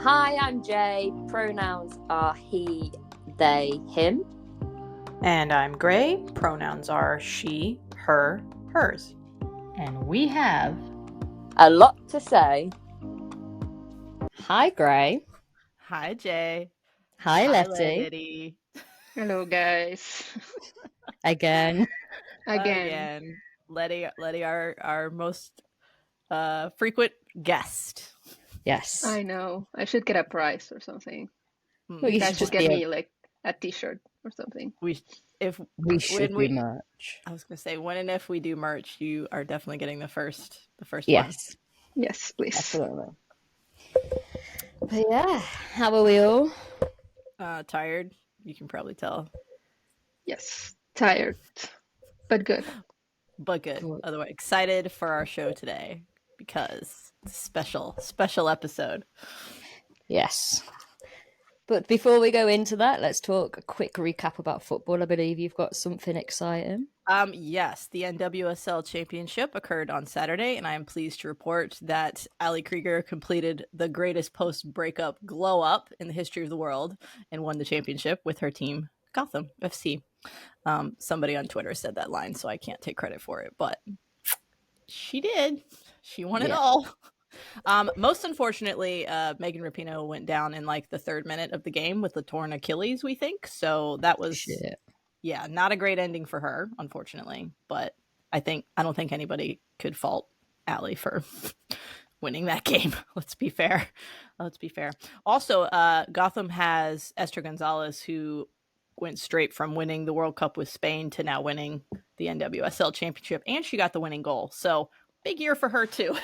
Hi, I'm Jay. Pronouns are he, they, him. And I'm Gray. Pronouns are she, her, hers. And we have a lot to say. Hi, Gray. Hi, Jay. Hi, Letty. Letty. Hello, guys. Again. Letty, our most frequent guest. Yes. I know. I should get a prize or something. Well, you guys should get me like a T-shirt or something. We should do merch. I was gonna say, when and if we do merch, you are definitely getting the first yes. one. Yes, please. Absolutely. But yeah, how are we all? Tired. You can probably tell. Yes, tired, but good. Otherwise, excited for our show today because it's a special episode. Yes. But before we go into that, let's talk a quick recap about football. I believe you've got something exciting. Yes, the NWSL Championship occurred on Saturday, and I am pleased to report that Ali Krieger completed the greatest post-breakup glow-up in the history of the world and won the championship with her team, Gotham FC. Somebody on Twitter said that line, so I can't take credit for it, but she did. She won it all. Most unfortunately, Megan Rapinoe went down in like the 3rd minute of the game with the torn Achilles, we think. So that was, not a great ending for her, unfortunately. But I don't think anybody could fault Ali for winning that game. Let's be fair. Also, Gotham has Esther Gonzalez, who went straight from winning the World Cup with Spain to now winning the NWSL Championship, and she got the winning goal. So big year for her too.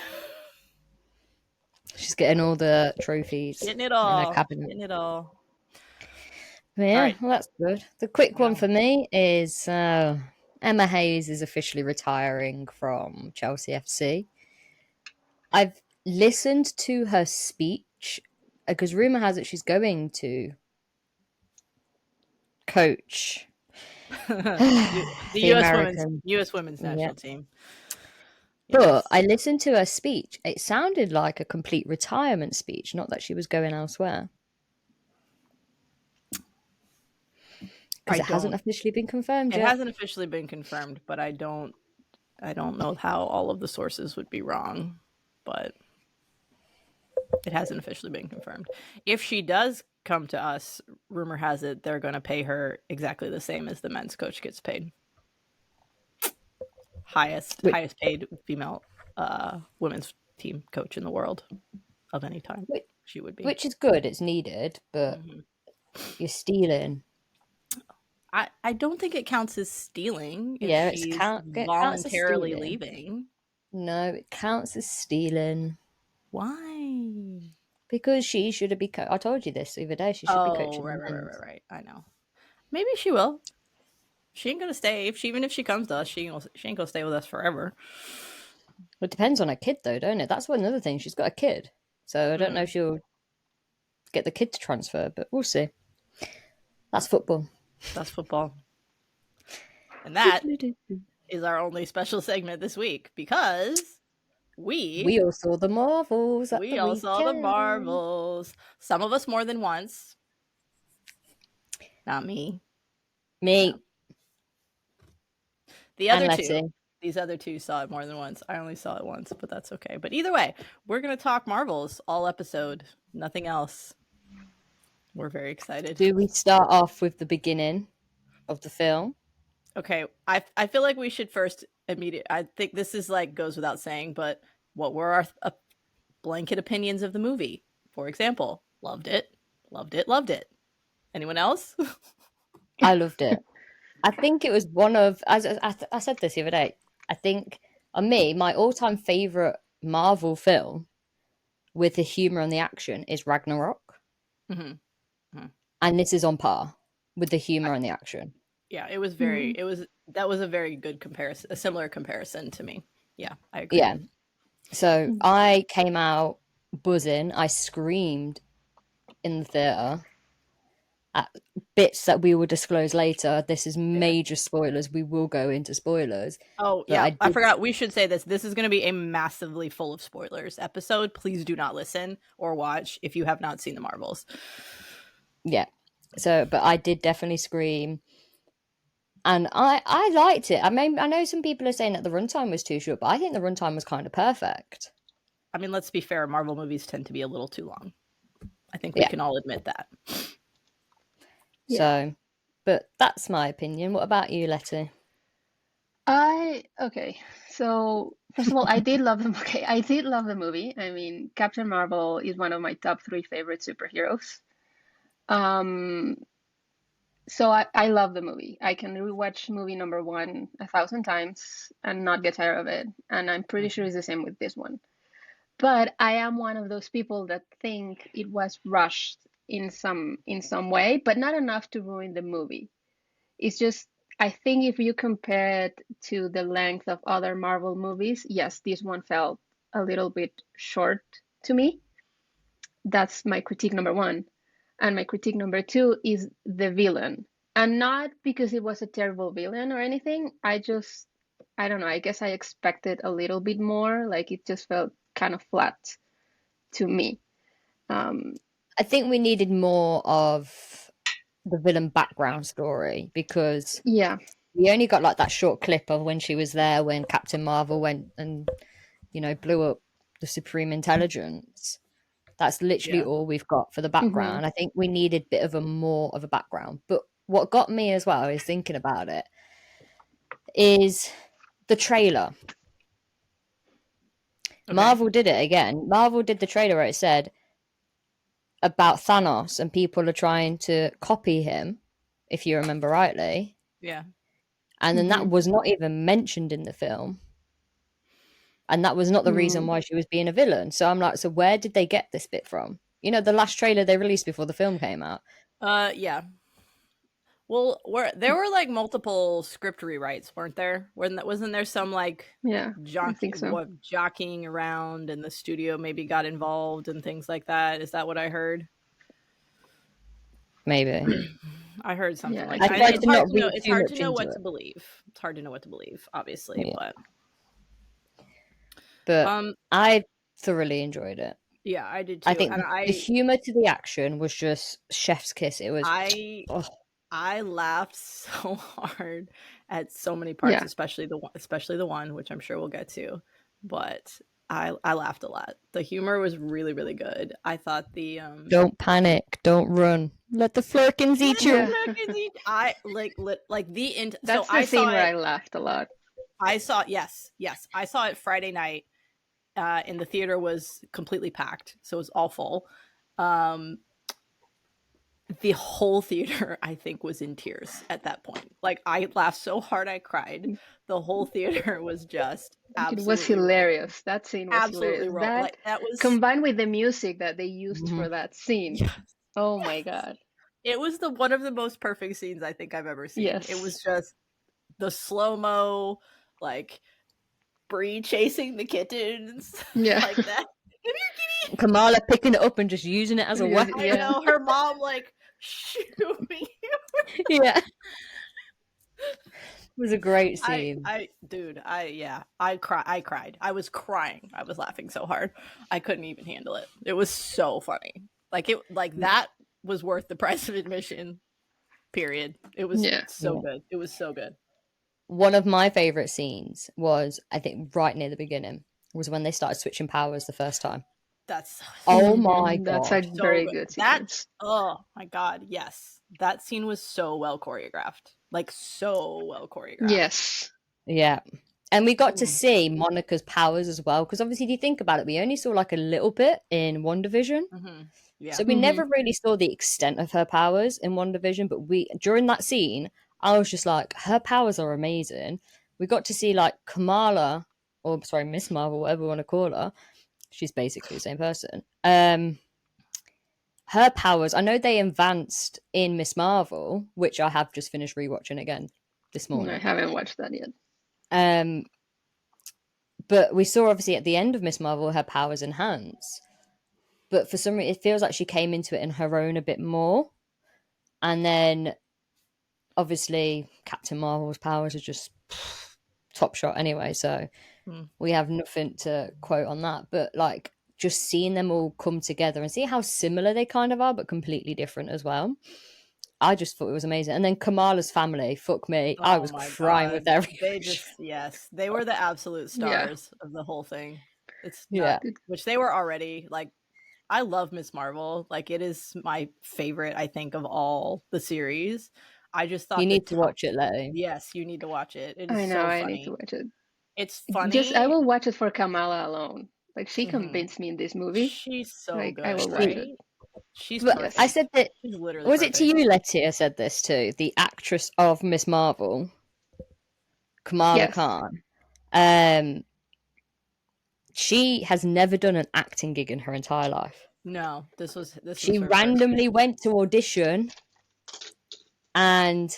She's getting all the trophies. Getting it all. Yeah, right. Well, that's good. The quick one for me is Emma Hayes is officially retiring from Chelsea FC. I've listened to her speech because rumour has it she's going to coach the US women's national team. Yes. But I listened to her speech. It sounded like a complete retirement speech, not that she was going elsewhere. Because it hasn't officially been confirmed yet. It hasn't officially been confirmed, but I don't know how all of the sources would be wrong, but it hasn't officially been confirmed. If she does come to us, rumor has it they're going to pay her exactly the same as the men's coach gets paid. Highest paid female women's team coach in the world of any time. She would be. Which is good. It's needed, but you're stealing. I don't think it counts as stealing if she's voluntarily leaving. No, it counts as stealing. Why? Because she should be. I told you this the other day. She should be coaching. Right. I know. Maybe she will. She ain't gonna stay. Even if she comes to us, she ain't gonna stay with us forever. It depends on her kid, though, don't it? That's another thing. She's got a kid, so I don't know if she'll get the kid to transfer, but we'll see. That's football. And that is our only special segment this week because we all saw the Marvels. Saw the Marvels. Some of us more than once. Not me. Me. These other two saw it more than once. I only saw it once, but that's okay. But either way, we're going to talk Marvels all episode. Nothing else. We're very excited. Do we start off with the beginning of the film? Okay. I feel like we should first I think this is goes without saying, but what were our blanket opinions of the movie? For example, loved it. Anyone else? I loved it. I think it was one of, as I said this the other day, I think, on me, my all-time favourite Marvel film with the humour and the action is Ragnarok. Mm-hmm. And this is on par with the humour and the action. Yeah, it was that was a very good comparison, a similar comparison to me. Yeah, I agree. Yeah. So I came out buzzing. I screamed in the theatre. bits that we will disclose later. This is major spoilers. We will go into spoilers. Oh, yeah. I forgot. We should say this. This is going to be a massively full of spoilers episode. Please do not listen or watch if you have not seen the Marvels. Yeah. So, but I did definitely scream. And I liked it. I mean, I know some people are saying that the runtime was too short, but I think the runtime was kind of perfect. I mean, let's be fair. Marvel movies tend to be a little too long. I think we can all admit that. So, but that's my opinion. What about you, Letty? Okay. So first of all, I did love the movie. I mean, Captain Marvel is one of my top 3 favorite superheroes. So I love the movie. I can rewatch movie number 1 1,000 times and not get tired of it. And I'm pretty sure it's the same with this one. But I am one of those people that think it was rushed in some way, but not enough to ruin the movie. It's just, I think if you compare it to the length of other Marvel movies, yes, this one felt a little bit short to me. That's my critique number 1. And my critique number 2 is the villain. And not because it was a terrible villain or anything. I don't know, I guess I expected a little bit more. Like, it just felt kind of flat to me. I think we needed more of the villain background story, because we only got like that short clip of when she was there when Captain Marvel went and, you know, blew up the Supreme Intelligence. That's literally all we've got for the background. I think we needed a bit of more of a background. But what got me as well is thinking about it is the trailer. Okay. Marvel did it again. Marvel did the trailer where it said about Thanos and people are trying to copy him, if you remember rightly. Yeah. And then that was not even mentioned in the film. And that was not the reason why she was being a villain. So I'm like, so where did they get this bit from? You know, the last trailer they released before the film came out. Yeah. Well, there were like multiple script rewrites, weren't there? Wasn't there some like jockeying around, and the studio maybe got involved and things like that? Is that what I heard? Maybe. I heard something like that. It's hard to know what to believe. It's hard to know what to believe, obviously, but I thoroughly enjoyed it. Yeah, I did too. I think the humor to the action was just chef's kiss. It was. I laughed so hard at so many parts, especially the one which I'm sure we'll get to. But I laughed a lot. The humor was really, really good. I thought the don't panic, don't run, let the flurkins eat you. I like the That's the scene where I laughed a lot. I saw I saw it Friday night. And the theater was completely packed, so it was all full. The whole theater, I think, was in tears at that point. Like, I laughed so hard I cried. The whole theater was just absolutely. It was hilarious. That scene was absolutely hilarious. That was combined with the music that they used for that scene. Yes. Oh my god! It was one of the most perfect scenes I think I've ever seen. Yes. It was just the slow-mo, like Bree chasing the kittens, like that. Come here, kitty. Kamala picking it up and just using it as a weapon. I know, her mom like shooting you. Yeah, it was a great scene. I cried. I was crying. I was laughing so hard. I couldn't even handle it. It was so funny. That was worth the price of admission. Period. It was so good. It was so good. One of my favorite scenes was, I think, right near the beginning, was when they started switching powers the first time. That's oh my god, that's a very good sequence. Oh my god, yes, that scene was so well choreographed, Yes, yeah, and we got to see Monica's powers as well, because obviously, if you think about it, we only saw like a little bit in WandaVision. So we never really saw the extent of her powers in WandaVision, but during that scene, I was just like, her powers are amazing. We got to see like Kamala, or sorry, Miss Marvel, whatever you want to call her. She's basically the same person. Her powers, I know they advanced in Miss Marvel, which I have just finished rewatching again this morning. I haven't watched that yet. But we saw obviously at the end of Miss Marvel her powers enhance. But for some reason, it feels like she came into it in her own a bit more. And then obviously Captain Marvel's powers are just top shot anyway, so we have nothing to quote on that. But like just seeing them all come together and see how similar they kind of are, but completely different as well. I just thought it was amazing. And then Kamala's family, fuck me. I was crying with their they were the absolute stars of the whole thing. It's not, which they were already. Like, I love Miss Marvel. Like, it is my favorite, I think, of all the series. I just thought you need to watch it, Letty. Yes, you need to watch it. It is I know, so I funny. need to watch it. It's funny. I will watch it for Kamala alone. Like, she convinced me in this movie. She's so good. I will watch it. She's perfect. I said that. She's literally was perfect. it to you, Letty? I said this too. The actress of Miss Marvel, Kamala Khan. She has never done an acting gig in her entire life. No, this was she randomly went to audition and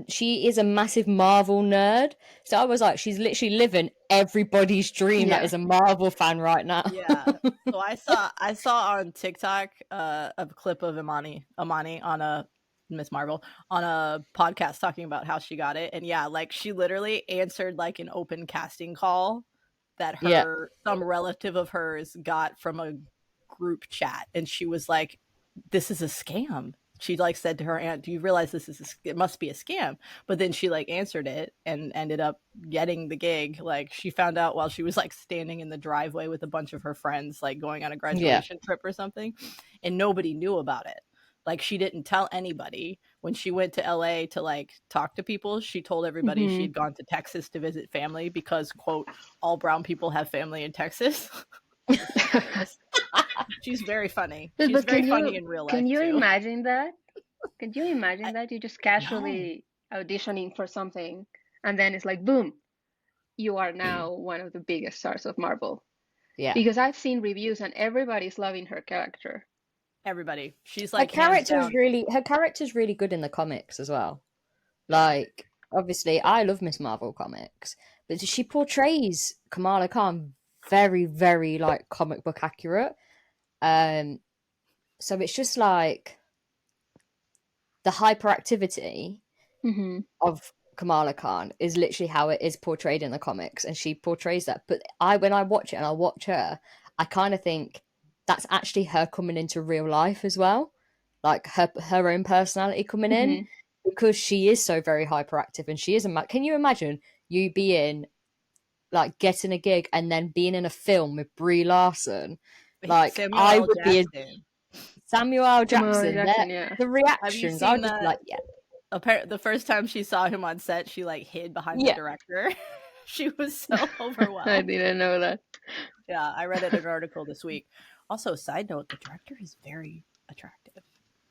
she is a massive Marvel nerd. So I was like, she's literally living everybody's dream that is a Marvel fan right now. Yeah. So I saw on TikTok a clip of Imani on a Miss Marvel on a podcast talking about how she got it. And like she literally answered like an open casting call that some relative of hers got from a group chat, and she was like, this is a scam. She like said to her aunt, do you realize it must be a scam? But then she like answered it and ended up getting the gig. Like, she found out while she was like standing in the driveway with a bunch of her friends, like going on a graduation trip or something, and nobody knew about it. Like, she didn't tell anybody. When she went to LA to like talk to people, she told everybody she had gone to Texas to visit family because, quote, all brown people have family in Texas. She's very funny. She's very funny in real life. Can you imagine that? Can you imagine that? You just casually auditioning for something, and then it's like, boom, you are now one of the biggest stars of Marvel. Yeah. Because I've seen reviews and everybody's loving her character. Everybody. She's like, her character's really good in the comics as well. Like, obviously, I love Miss Marvel comics, but she portrays Kamala Khan very, very like comic book accurate. So it's just like the hyperactivity of Kamala Khan is literally how it is portrayed in the comics, and she portrays that. But when I watch it and I watch her, I kind of think that's actually her coming into real life as well, like her own personality coming in, because she is so very hyperactive, and she is can you imagine you being like getting a gig and then being in a film with Brie Larson? Like, I would be Samuel L. Jackson. The reactions, I was just like, the first time she saw him on set, she like hid behind the director. She was so overwhelmed. I didn't know that. Yeah, I read an article this week. Also, side note, the director is very attractive.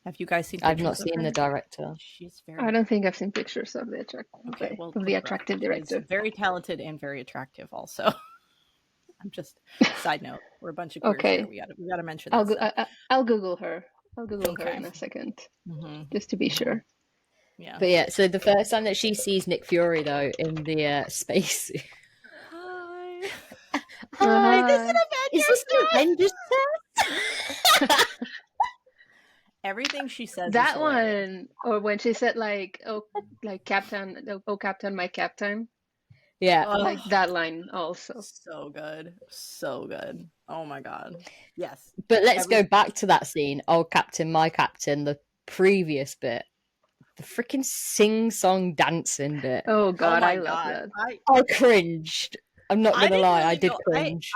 Have you guys seen pictures? I've not seen the director. She's very... I don't think I've seen pictures of the attractive director. She's very talented and very attractive also. I'm just, side note, we're a bunch of queers here. We gotta mention that. I'll Google her. I'll Google her in a second, just to be sure. Yeah. But so the first time that she sees Nick Fury, though, in the spacesuit. Hi, this is an Avengers set? Everything she says. That one, or when she said like Captain, Captain, my Captain. Yeah, like that line also. So good. Oh my god. Yes. But let's go back to that scene. Oh, Captain, my Captain, the previous bit. The freaking sing-song dancing bit. Oh god, I love that. I cringed. I'm not gonna lie, I did cringe.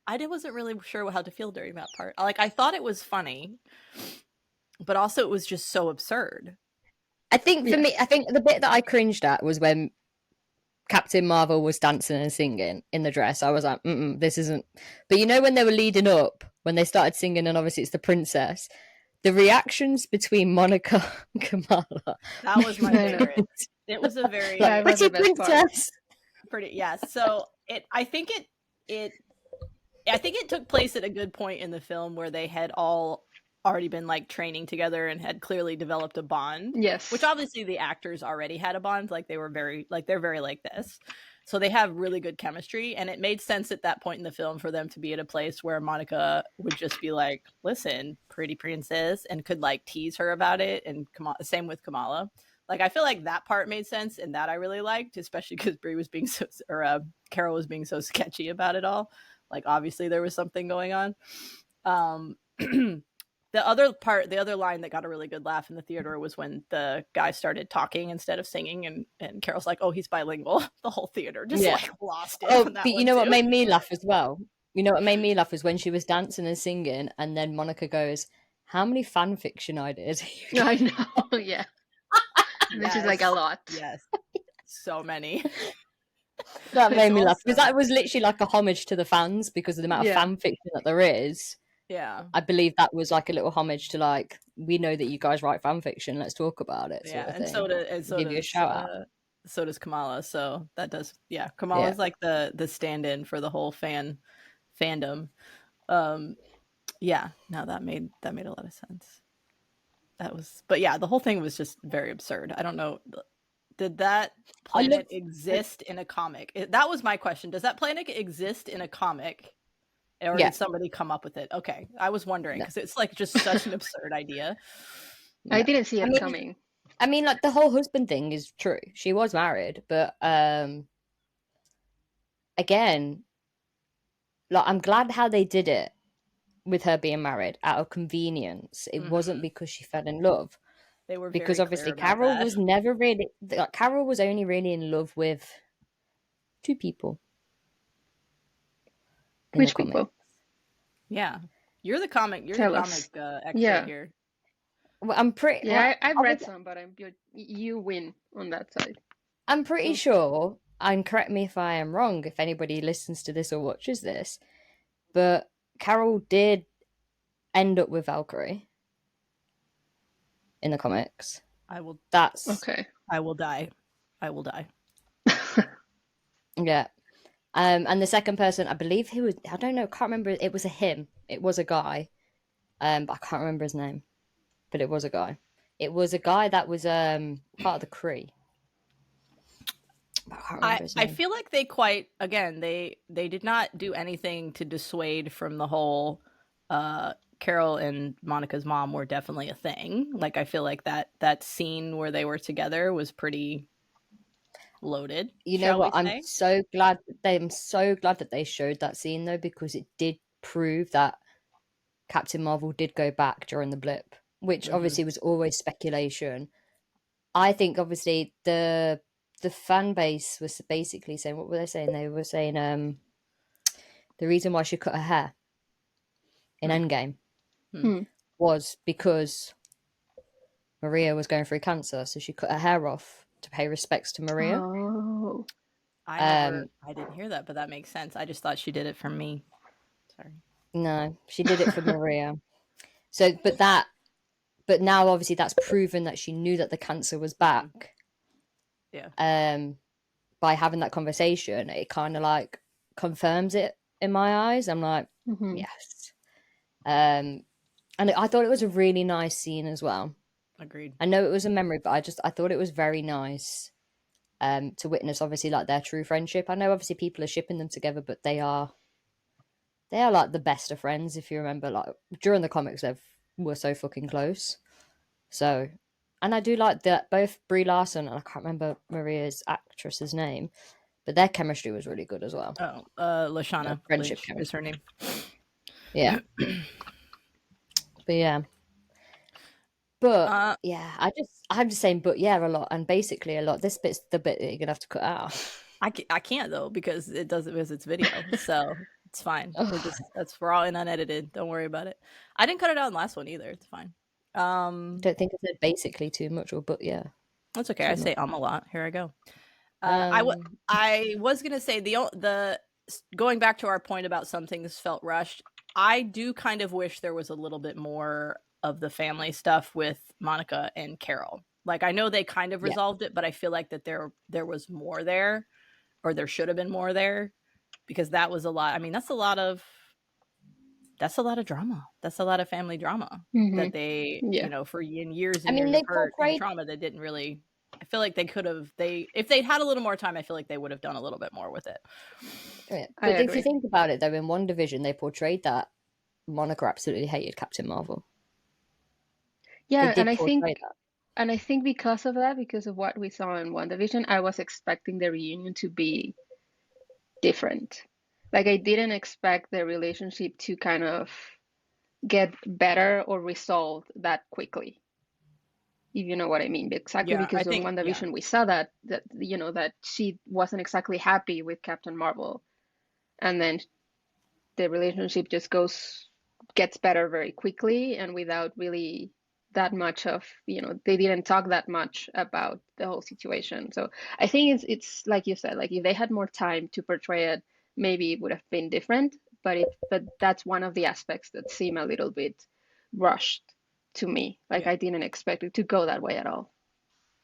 I wasn't really sure how to feel during that part. Like, I thought it was funny, but also it was just so absurd. I think for me, the bit that I cringed at was when Captain Marvel was dancing and singing in the dress. I was like, this isn't. But you know, when they were leading up, when they started singing, and obviously it's the princess, the reactions between Monica and Kamala. That was my favorite. It was a very pretty princess. So I think it took place at a good point in the film where they had all already been like training together and had clearly developed a bond. Yes. Which obviously the actors already had a bond. Like, they're very like this. So they have really good chemistry, and it made sense at that point in the film for them to be at a place where Monica would just be like, listen, pretty princess, and could like tease her about it. And same with Kamala. Like, I feel like that part made sense, and that I really liked, especially because Brie was being Carol was being so sketchy about it all. Like, obviously there was something going on. The other line that got a really good laugh in the theater was when the guy started talking instead of singing, and Carol's like, oh, he's bilingual. The whole theater just like lost it. Oh, but you know what made me laugh as well? You know what made me laugh was when she was dancing and singing, and then Monica goes, how many fan fiction I did? I know, yeah. Which is like a lot. Yes. So many. That made me laugh, because that was literally like a homage to the fans because of the amount of fan fiction that there is. Yeah. I believe that was like a little homage to like, we know that you guys write fan fiction, let's talk about it. Yeah, and so give you a shout out. So does Kamala. So that does, Kamala's like the stand-in for the whole fandom. No, that made a lot of sense. But yeah, the whole thing was just very absurd. I don't know. Did that planet exist in a comic? That was my question. Does that planet exist in a comic? Or did somebody come up with it? Okay. I was wondering because it's like just such an absurd idea. I didn't see it coming. I mean, like the whole husband thing is true. She was married, but again, like I'm glad how they did it with her being married out of convenience. It wasn't because she fell in love. They were because obviously Carol was never really. Carol was only really in love with two people. Which people? Yeah, you're the comic. You're the comic expert here. Well, I'm pretty. Yeah, I've read some, but you win on that side. I'm pretty sure, and correct me if I am wrong, if anybody listens to this or watches this, but Carol did end up with Valkyrie in the comics. That's okay. I will die. Yeah. And the second person, I believe he was, I don't know, can't remember. It was a him. It was a guy. But I can't remember his name. But it was a guy. It was a guy that was part of the Kree. I feel like they did not do anything to dissuade from the whole Carol and Monica's mom were definitely a thing. Like I feel like that scene where they were together was pretty loaded. You know what? I'm so glad that they showed that scene though, because it did prove that Captain Marvel did go back during the blip, which obviously was always speculation. I think obviously the fan base was basically saying, what were they saying? They were saying the reason why she cut her hair in Endgame was because Maria was going through cancer, so she cut her hair off to pay respects to Maria. Oh. I didn't hear that, but that makes sense. I just thought she did it for me. Sorry. No, she did it for Maria. So, but now obviously that's proven that she knew that the cancer was back. Yeah. By having that conversation, it kind of like confirms it in my eyes. I'm like, yes. And I thought it was a really nice scene as well. Agreed. I know it was a memory, but I thought it was very nice to witness obviously like their true friendship. I know obviously people are shipping them together, but they are like the best of friends. If you remember, like during the comics, they were so fucking close. So, and I do like that both Brie Larson and I can't remember Maria's actress's name, but their chemistry was really good as well. Oh, Lashana friendship Lynch is her name. Yeah. But yeah. But yeah, I'm just saying, but yeah, a lot, and basically a lot. This bit's the bit that you're gonna have to cut out. I can't though because it's video, so it's fine. We're all in unedited. Don't worry about it. I didn't cut it out in the last one either. It's fine. Don't think I said basically too much, but yeah, that's okay. I say a lot. Here I go. I was gonna say the going back to our point about some things felt rushed. I do kind of wish there was a little bit more of the family stuff with Monica and Carol. Like I know they kind of resolved it, but I feel like that there was more there, or there should have been more there, because that was a lot. I mean, that's a lot of drama. That's a lot of family drama that they, for years and years of hurt and trauma that didn't really. feel like they could have, if they'd had a little more time, I feel like they would have done a little bit more with it. Yeah. I But if agree. you think about it, though, in WandaVision, they portrayed that Monica absolutely hated Captain Marvel. Yeah, They did portray that. and I think because of that, because of what we saw in WandaVision, I was expecting the reunion to be different. Like I didn't expect the relationship to kind of get better or resolved that quickly. If you know what I mean. Exactly Yeah, I because in think, yeah. WandaVision we saw that that she wasn't exactly happy with Captain Marvel. And then the relationship just gets better very quickly and without really that much of, they didn't talk that much about the whole situation. So I think it's like you said, like if they had more time to portray it, maybe it would have been different. But that's one of the aspects that seem a little bit rushed to me. Like Yeah. I didn't expect it to go that way at all.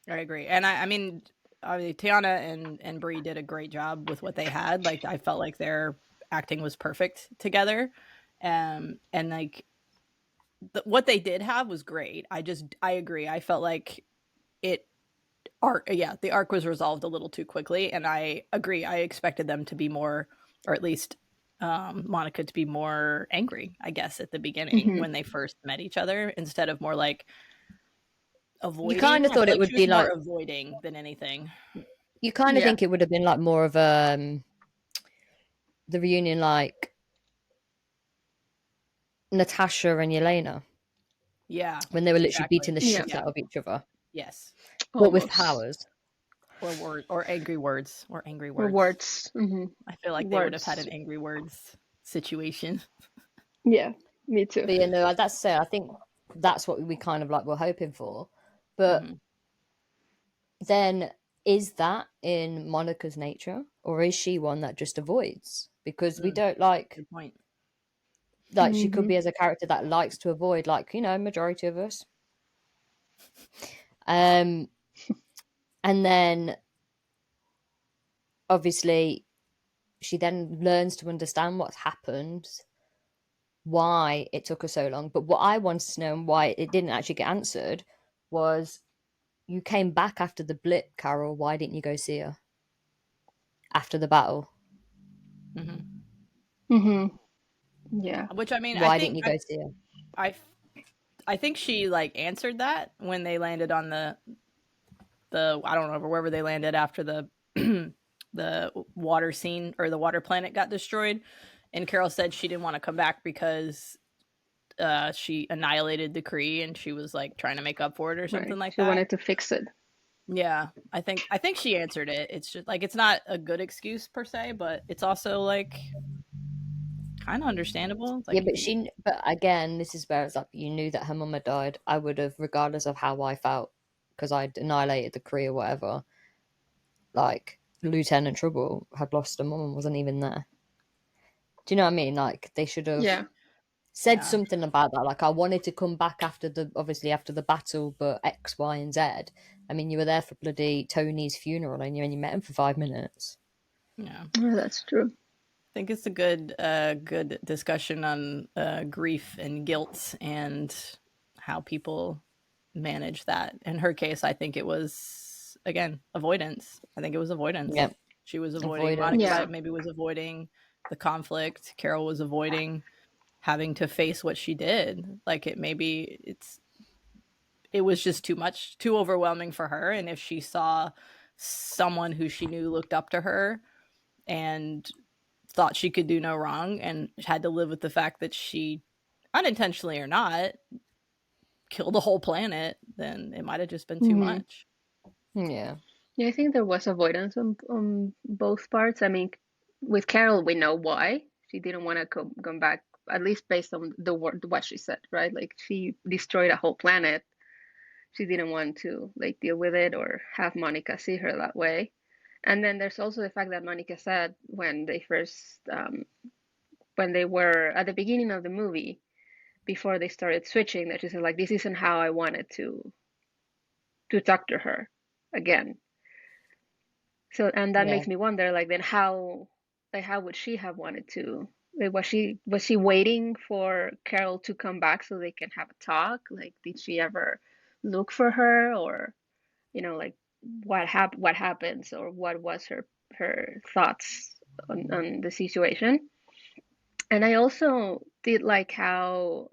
I agree. And I mean, Tiana and Brie did a great job with what they had. Like, I felt like their acting was perfect together. And like, what they did have was great. I agree. I felt like the arc was resolved a little too quickly. And I agree. I expected them to be more, or at least Monica to be more angry, I guess, at the beginning when they first met each other, instead of more like avoiding. You kind of thought it would be more like avoiding than anything. you kind of think it would have been like more of the reunion, like Natasha and Yelena. Yeah, when they were literally exactly. beating the shit out of each other. Yes, but with powers or angry words Or words. words. I feel like they would have had an angry words situation. Yeah, me too. But that's I think that's what we kind of like were hoping for. But then is that in Monica's nature, or is she one that just avoids? Because we don't like. Good point. Like she could be as a character that likes to avoid, like majority of us. And then obviously she then learns to understand what's happened, why it took her so long. But what I wanted to know and why it didn't actually get answered was, you came back after the blip, Carol. Why didn't you go see her after the battle? Yeah. Which, I mean, why didn't you go see her? I think she like answered that when they landed on the I don't know, wherever they landed after the the water scene or the water planet got destroyed, and Carol said she didn't want to come back because she annihilated the Kree and she was like trying to make up for it or something like that. She wanted to fix it. Yeah, I think she answered it. It's just like, it's not a good excuse per se, but it's also like kind of understandable. Like, yeah, but again, this is where it's like, you knew that her mum had died. I would have, regardless of how I felt, because I'd annihilated the Kree or whatever, like Lieutenant Trouble had lost her mum and wasn't even there. Do you know what I mean? Like, they should have said something about that. Like, I wanted to come back after the battle, but X, Y, and Z. I mean, you were there for bloody Tony's funeral and you met him for 5 minutes. Yeah, that's true. I think it's a good discussion on grief and guilt and how people manage that. In her case, I think it was, again, avoidance. I think it was avoidance. Yep. She was avoiding. Monica maybe was avoiding the conflict. Carol was avoiding having to face what she did. Like, it was just too much, too overwhelming for her. And if she saw someone who she knew looked up to her and thought she could do no wrong and had to live with the fact that she, unintentionally or not, killed the whole planet, then it might have just been too much. Yeah, I think there was avoidance on both parts. I mean, with Carol, we know why she didn't want to come back, at least based on what she said, right? Like, she destroyed a whole planet. She didn't want to like deal with it or have Monica see her that way. And then there's also the fact that Monica said when they first, when they were at the beginning of the movie, before they started switching, that she said, like, this isn't how I wanted to talk to her again. So, and that makes me wonder, like, then how would she have wanted to? Like, was she waiting for Carol to come back so they can have a talk? Like, did she ever look for her, or, like, what happens, or what was her thoughts on the situation. And I also did like how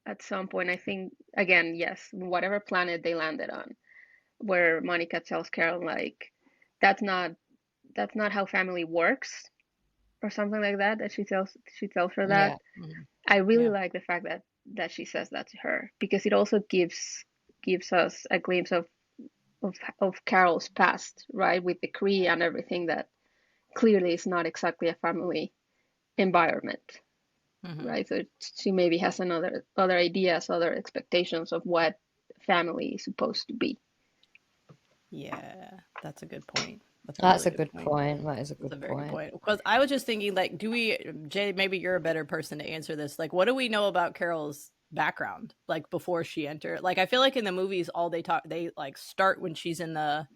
at some point, I think, again, yes, whatever planet they landed on, where Monica tells Carol like, that's not how family works, or something like that, that she tells her that. Yeah. I really Yeah. like the fact that she says that to her, because it also gives us a glimpse of Carol's past, right, with the Cree and everything, that clearly is not exactly a family environment, right? So she maybe has other ideas, other expectations of what family is supposed to be. Yeah, that's a good point. That's a really good point. That is a That's a good very good point. point. Because I was just thinking, like, Jay, maybe you're a better person to answer this. Like, what do we know about Carol's background, like, before she entered? Like, I feel like in the movies, all they like start when she's in the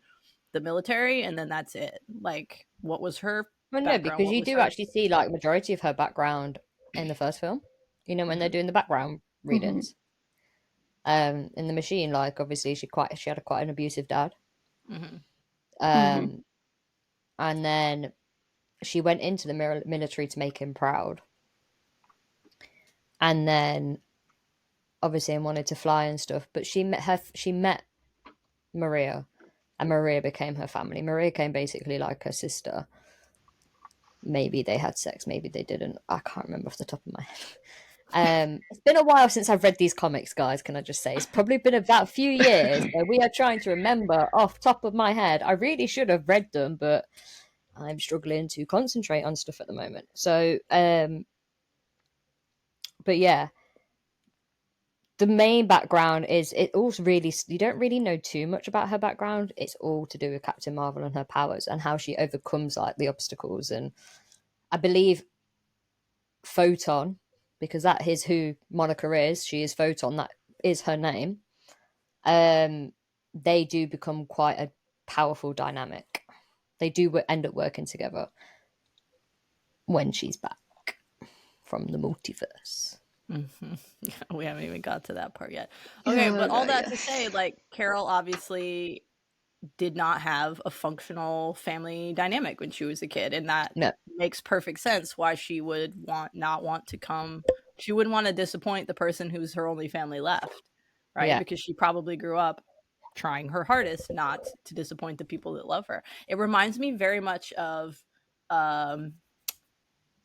military, and then that's it. Like, what was her Well, no, background? because What you was do her? actually see like majority of her background in the first film. You know, when they're doing the background Mm-hmm. readings. In the machine, like obviously she had quite an abusive dad. Mm-hmm. Mm-hmm. And then she went into the military to make him proud. And then obviously wanted to fly and stuff, but she met Maria, and Maria became her family. Maria came basically like her sister. Maybe they had sex, maybe they didn't. I can't remember off the top of my head. It's been a while since I've read these comics, guys. Can I just say it's probably been about a few years, so we are trying to remember off top of my head. I really should have read them, but I'm struggling to concentrate on stuff at the moment. So, but yeah, the main background is it all really, you don't really know too much about her background. It's all to do with Captain Marvel and her powers and how she overcomes like the obstacles. And I believe Photon, because that is who Monica is. She is Photon. That is her name. They do become quite a powerful dynamic. They do end up working together when she's back from the multiverse. Mm-hmm. We haven't even got to that part yet. Okay, but all that to say, like, Carol obviously did not have a functional family dynamic when she was a kid, and that makes perfect sense why she would not want to come. She wouldn't want to disappoint the person who's her only family left, right? Yeah. Because she probably grew up trying her hardest not to disappoint the people that love her. It reminds me very much of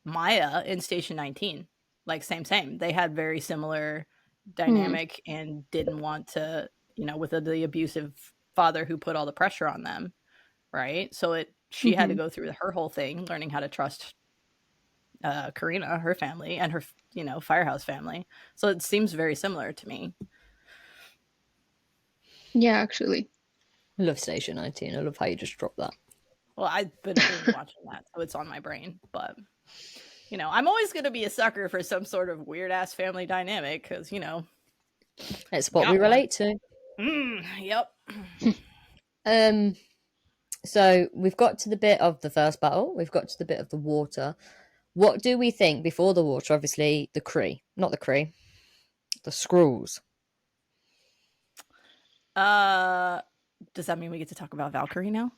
Maya in Station 19. Like, same. They had very similar dynamic and didn't want to, with the abusive father who put all the pressure on them, right? So she had to go through her whole thing, learning how to trust Karina, her family, and her, Firehouse family. So it seems very similar to me. Yeah, actually. I love Station 19. I love how you just dropped that. Well, I've been watching that, so it's on my brain. But, I'm always going to be a sucker for some sort of weird-ass family dynamic because, it's what we relate to. Yep. So we've got to the bit of the first battle. We've got to the bit of the water. What do we think before the water? Obviously, the Kree. Not the Kree. The Skrulls. Does that mean we get to talk about Valkyrie now?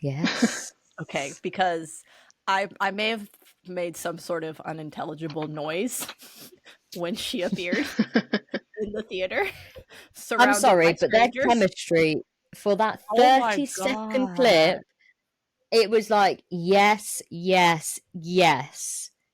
Yes. Okay, because I may have made some sort of unintelligible noise when she appeared in the theater. I'm sorry, but their chemistry for that 30-second clip, it was like, yes.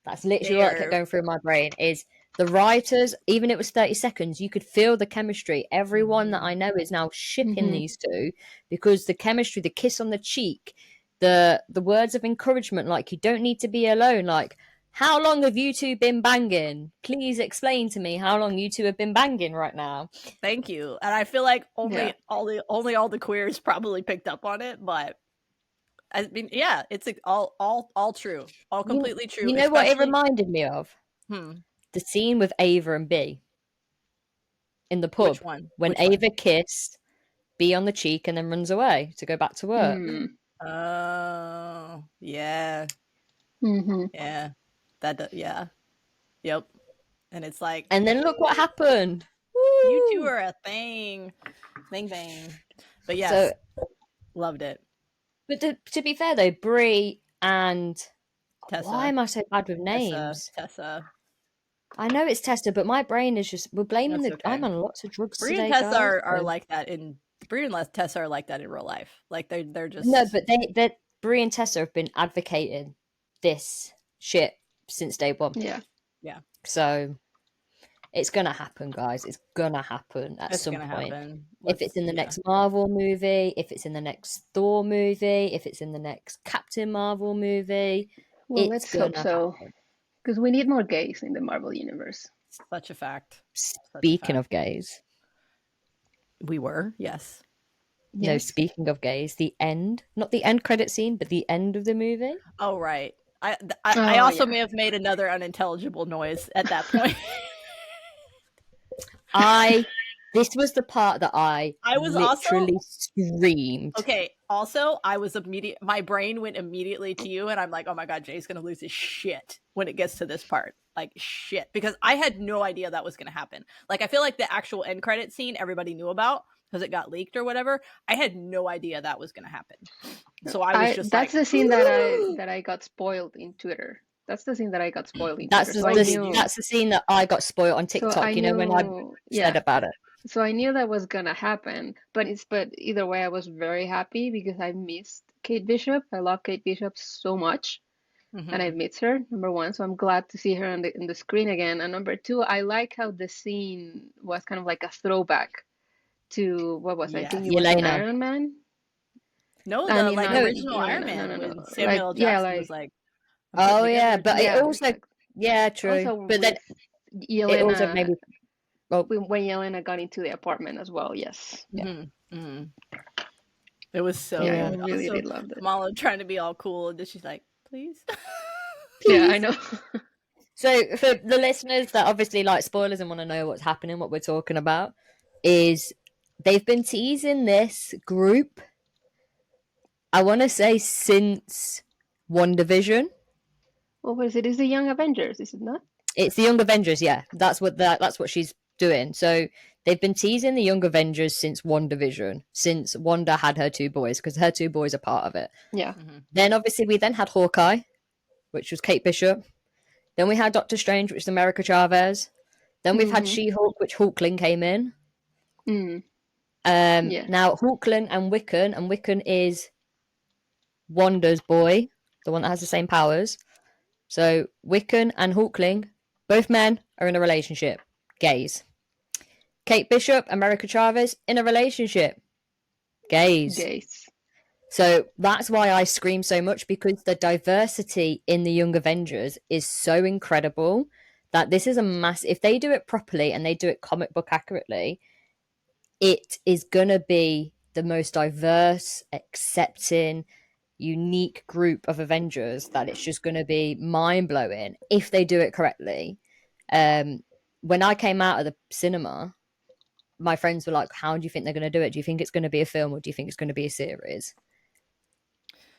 That's literally what kept going through my brain is the writers, even it was 30 seconds, you could feel the chemistry. Everyone that I know is now shipping these two because the chemistry, the kiss on the cheek, the words of encouragement, like, you don't need to be alone. Like, how long have you two been banging? Please explain to me how long you two have been banging right now. Thank you. And I feel like only all the queers probably picked up on it, but I mean, yeah, it's all true, all completely true. You know what it reminded me of? The scene with Ava and B in the pub. Which one? When Ava kissed B on the cheek and then runs away to go back to work. Oh, yeah. Yeah. Yeah. Yep. And it's like, and then look what happened. You two are a thing. Bang bang. But yes. Loved it. But to be fair though, Brie and Tessa. why am I so bad with names? Tessa. I know it's Tessa, but my brain is just we're blaming That's okay. I'm on lots of drugs Brie today, and Tessa guys. are like that in Brie and Tessa are like that in real life. Like they're just no, but they Brie and Tessa have been advocating this shit since day one. Yeah. So it's gonna happen, guys. It's gonna happen at some point. If it's in the next Marvel movie, if it's in the next Thor movie, if it's in the next Captain Marvel movie, Well, it's let's gonna hope so. happen. Because we need more gays in the Marvel universe. Such a fact. Speaking of gays. We were, yes. No, speaking of gays, the end, not the end credit scene, but the end of the movie. Oh, right. I also may have made another unintelligible noise at that point. This was the part that I was literally screamed. Okay, also, my brain went immediately to you, and I'm like, oh my god, Jay's gonna lose his shit when it gets to this part. Like, shit. Because I had no idea that was gonna happen. Like, I feel like the actual end credit scene everybody knew about, because it got leaked or whatever. I had no idea that was gonna happen. So I was just that's the scene that I got spoiled in Twitter. That's the scene that I got spoiled in Twitter. That's the scene that I got spoiled on TikTok, so when I said about it. So I knew that was gonna happen, but either way, I was very happy because I missed Kate Bishop. I love Kate Bishop so much, and I miss her. Number one, so I'm glad to see her on the screen again. And number two, I like how the scene was kind of like a throwback to what was I think it was an Iron Man. No, the original Iron Man when Samuel L. Jackson was like, oh yeah, but it also true. Also but then Yelena, it also maybe when Yelena got into the apartment as well. Yes. It was so good. I really did love it. Kamala trying to be all cool, and then she's like, please. Yeah, I know. So for the listeners that obviously like spoilers and want to know what's happening, what we're talking about, is they've been teasing this group, I want to say, since WandaVision. What was it? Is the Young Avengers, is it not? It's the Young Avengers, yeah. That's what she's doing. So they've been teasing the Young Avengers since WandaVision, since Wanda had her two boys, because her two boys are part of it. Yeah. Then obviously we then had Hawkeye, which was Kate Bishop. Then we had Doctor Strange, which is America Chavez. Then we've had She-Hulk, which Hulkling came in. Now Hulkling and Wiccan is Wanda's boy, the one that has the same powers. So Wiccan and Hulkling, both men, are in a relationship. Gays. Kate Bishop, America Chavez, in a relationship. Gays. So that's why I scream so much, because the diversity in the Young Avengers is so incredible that this is a mass. If they do it properly and they do it comic book accurately, it is gonna be the most diverse, accepting, unique group of Avengers that it's just gonna be mind blowing if they do it correctly. When I came out of the cinema, my friends were like, "How do you think they're gonna do it? Do you think it's gonna be a film, or do you think it's gonna be a series?"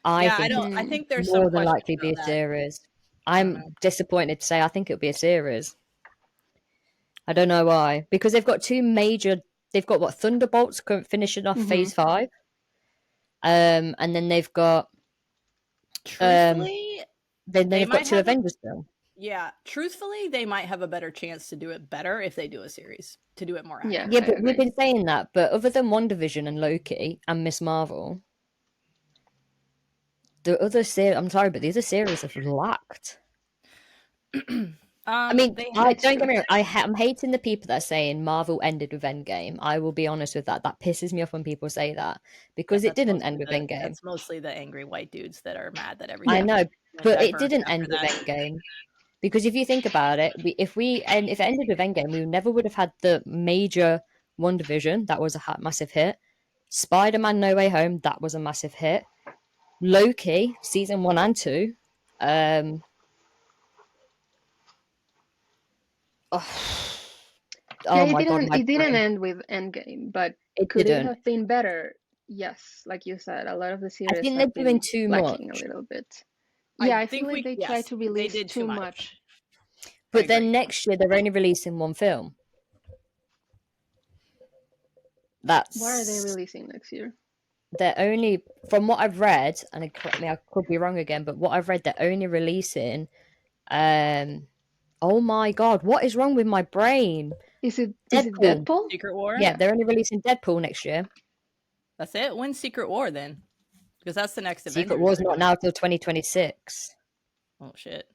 I think there's more than likely be a series. I'm disappointed to say I think it'll be a series. I don't know why, because they've got two major. They've got Thunderbolts finishing off Phase 5, and then they've got. Truthfully, then they've got two Avengers films. Yeah, truthfully, they might have a better chance to do it better if they do a series, to do it more accurate. Yeah, but we've been saying that. But other than WandaVision and Loki and Miss Marvel, the other series, I'm sorry, but the other series have lacked. I mean, don't get me wrong, I'm hating the people that are saying Marvel ended with Endgame. I will be honest with that. That pisses me off when people say that, because it didn't end with Endgame. That's mostly the angry white dudes that are mad that everything. I know, but it didn't end with Endgame. Because if you think about it, if it ended with Endgame, we never would have had the major WandaVision. That was a massive hit. Spider-Man No Way Home, that was a massive hit. Loki, season 1 and 2. It didn't end with Endgame, but could it have been better? Yes, like you said, a lot of the series. I think they're doing too much. A little bit. Yeah, I feel like they tried to release too much. But then next year they're only releasing one film. What are they releasing next year? they're only, from what I've read, and correct me, I could be wrong again, but what I've read, they're only releasing. Oh my god, what is wrong with my brain? Is it Deadpool. Deadpool? Secret War? Yeah, they're only releasing Deadpool next year. That's it? When's Secret War then? Because that's the next Secret Avengers. War's not now till 2026. Oh, shit.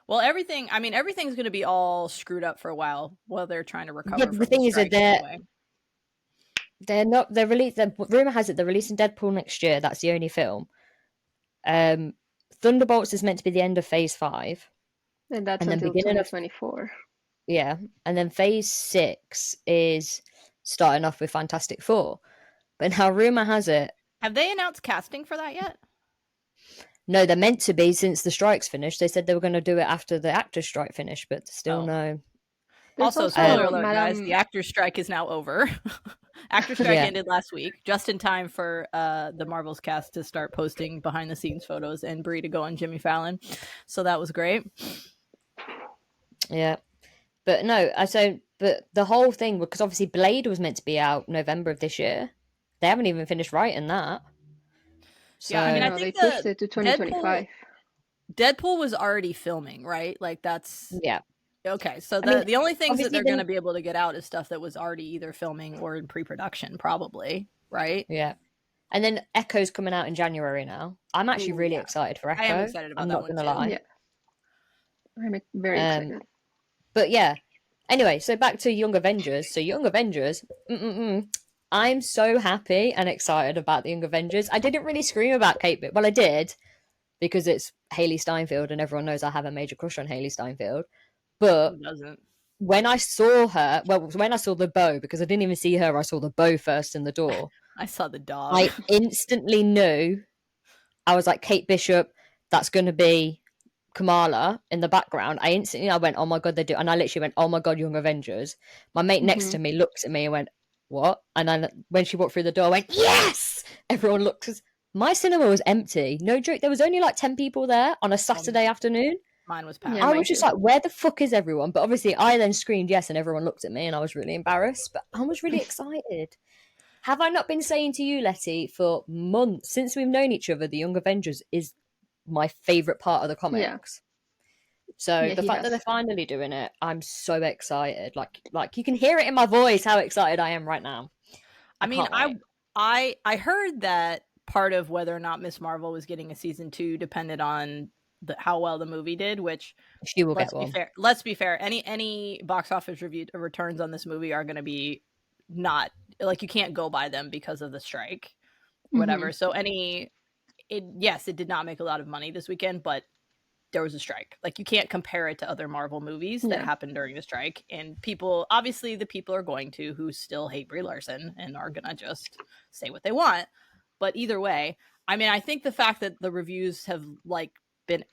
Well, everything's going to be all screwed up for a while while they're trying to recover from the thing is that strike anyway. they're releasing, the rumor has it they're releasing Deadpool next year. That's the only film. Thunderbolts is meant to be the end of Phase 5. And that's And then until beginning of 2024. Yeah, and then Phase 6 is starting off with Fantastic Four. But now rumor has it, Have they announced casting for that yet? no, they're meant to be since the strike's finished. They said they were going to do it after the actor's strike finished, but still no. There's Also, spoiler alert, guys, the actor's strike is now over. Actor strike ended last week, just in time for the Marvel's cast to start posting behind the scenes photos and Brie to go on Jimmy Fallon. So that was great. Yeah. But no, but the whole thing, because obviously Blade was meant to be out November of this year. They haven't even finished writing that. So, yeah, I mean, I they think pushed it to 2025. Deadpool was already filming, right? Like that's yeah. Okay, so I mean, the only things that obviously they're going to be able to get out is stuff that was already either filming or in pre-production, probably, right? Yeah. And then Echo's coming out in January now. I'm actually really excited for Echo. I am excited about I'm that not one going to lie. Yeah. I'm very excited. But yeah. Anyway, so back to Young Avengers. So Young Avengers, I'm so happy and excited about the Young Avengers. I didn't really scream about Kate Bishop. Well, I did, because it's Haley Steinfeld and everyone knows I have a major crush on Haley Steinfeld. But Who doesn't? when I saw her, when I saw the bow, because I didn't even see her, I saw the bow first in the door. I saw the dog. I instantly knew. I was like, Kate Bishop, that's going to be Kamala in the background. I went, oh my god, they do. And I literally went, oh my god, Young Avengers. My mate next to me looked at me and went, what? And then when she walked through the door, I went, yes! Everyone looked. My cinema was empty. No joke. There was only like 10 people there on a Saturday afternoon. Mine was packed. I was just like, where the fuck is everyone? But obviously I then screamed yes and everyone looked at me and I was really embarrassed. But I was really excited. Have I not been saying to you, Letty, for months since we've known each other, the Young Avengers is my favourite part of the comics. Yeah. So the fact that they're finally doing it, I'm so excited. Like you can hear it in my voice how excited I am right now. I heard that part of whether or not Miss Marvel was getting a season 2 depended on how well the movie did, which she will get one. Let's be fair. Any box office returns on this movie are going to be not like, you can't go by them because of the strike, whatever. So it did not make a lot of money this weekend, but there was a strike. Like, you can't compare it to other Marvel movies that happened during the strike. And obviously the people are going to who still hate Brie Larson and are gonna just say what they want. But either way, I mean, I think the fact that the reviews have been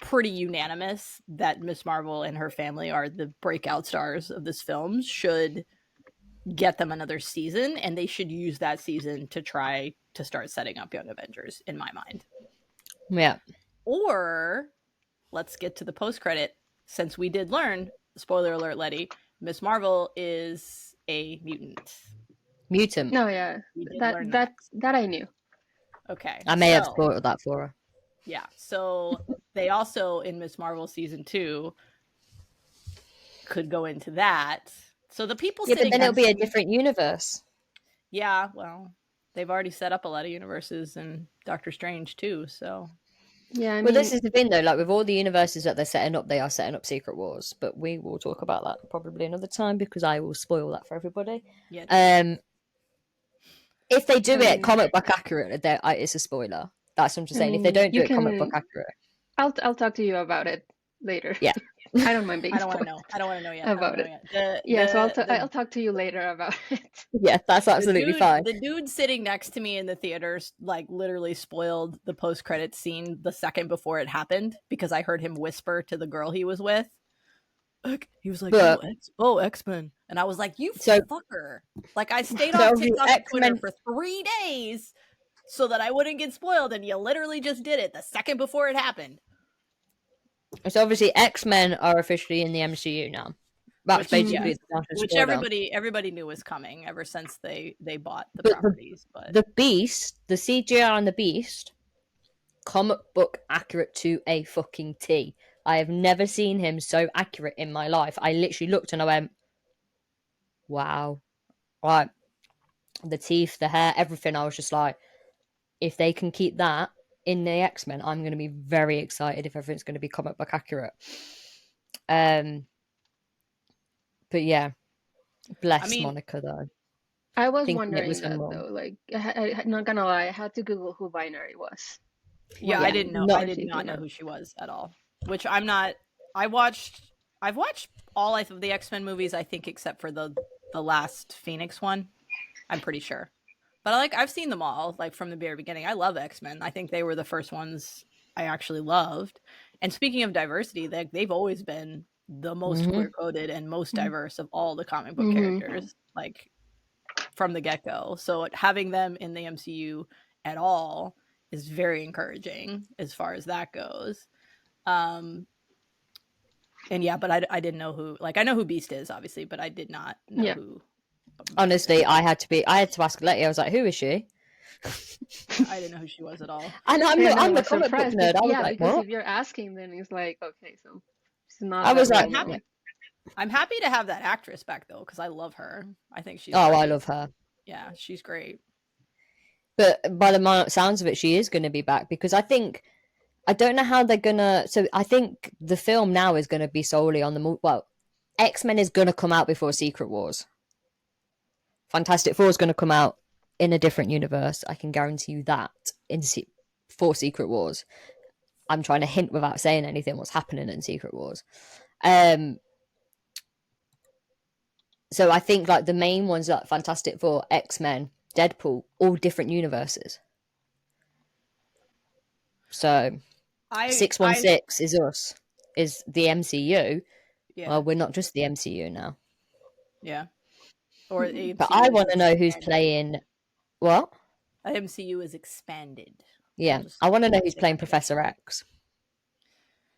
pretty unanimous that Miss Marvel and her family are the breakout stars of this film should get them another season, and they should use that season to try to start setting up Young Avengers, in my mind. Yeah. Or let's get to the post-credit, since we did learn, spoiler alert, Letty, Miss Marvel is a mutant. No, yeah. That I knew. Okay. I may have spoiled that for her. Yeah. So they also, in Miss Marvel season 2, could go into that. So the people but then it'll be a different universe. Yeah, well, they've already set up a lot of universes in Doctor Strange too, so. Yeah, I mean, well, this is the thing though, like with all the universes that they're setting up, they are setting up Secret Wars, but we will talk about that probably another time because I will spoil that for everybody. Yeah. If they do it comic book accurate, it's a spoiler. That's what I'm just saying. If they don't do it comic book accurate, I'll talk to you about it later. Yeah. I don't mind being I don't want to know. I don't want to know yet. About it. So I'll talk to you later about it. Yeah, that's absolutely fine. The dude sitting next to me in the theaters literally spoiled the post-credits scene the second before it happened because I heard him whisper to the girl he was with. He was like, X-Men. And I was like, you fucker. Like, I stayed on TikTok and Twitter for 3 days so that I wouldn't get spoiled, and you literally just did it the second before it happened. So obviously X-Men are officially in the MCU now. Which, basically the which everybody knew was coming ever since they bought the properties. But the Beast, the CGI on the Beast, comic book accurate to a fucking T. I have never seen him so accurate in my life. I literally looked and I went, wow. Right. The teeth, the hair, everything. I was just like, if they can keep that in the X-Men, I'm going to be very excited if everything's going to be comic book accurate. But yeah, bless Monica though. I was Thinking wondering it was her that mom. though. Like, not gonna lie, I had to Google who Binary was. Yeah, I didn't know. No, I did not know who she was at all. Which I'm not. I've watched all of the X-Men movies, I think, except for the last Phoenix one. I'm pretty sure. But I've seen them all, like from the very beginning. I love X-Men. I think they were the first ones I actually loved. And speaking of diversity, they've always been the most queer-coded and most diverse of all the comic book characters, like from the get-go. So having them in the MCU at all is very encouraging as far as that goes. And yeah, but I didn't know who. Like, I know who Beast is, obviously, but I did not know who. Honestly, I had to ask Letty. I was like, who is she? I didn't know who she was at all. And I'm the comic book nerd. I was like, because what? if you're asking, then it's like, okay, so she's not. I was like, I'm happy to have that actress back though, because I love her. I think she's. I love her. Yeah, she's great. But by the sounds of it, she is going to be back because I don't know how they're gonna. So I think the film now is going to be solely on the X-Men is going to come out before Secret Wars. Fantastic Four is going to come out in a different universe. I can guarantee you that for Secret Wars. I'm trying to hint without saying anything what's happening in Secret Wars. So I think like the main ones like Fantastic Four, X-Men, Deadpool, all different universes. So 616 is us, is the MCU. Yeah. Well, we're not just the MCU now. Yeah. Or but I want to know who's playing what? MCU is expanded. Yeah, I want to know who's playing Professor X.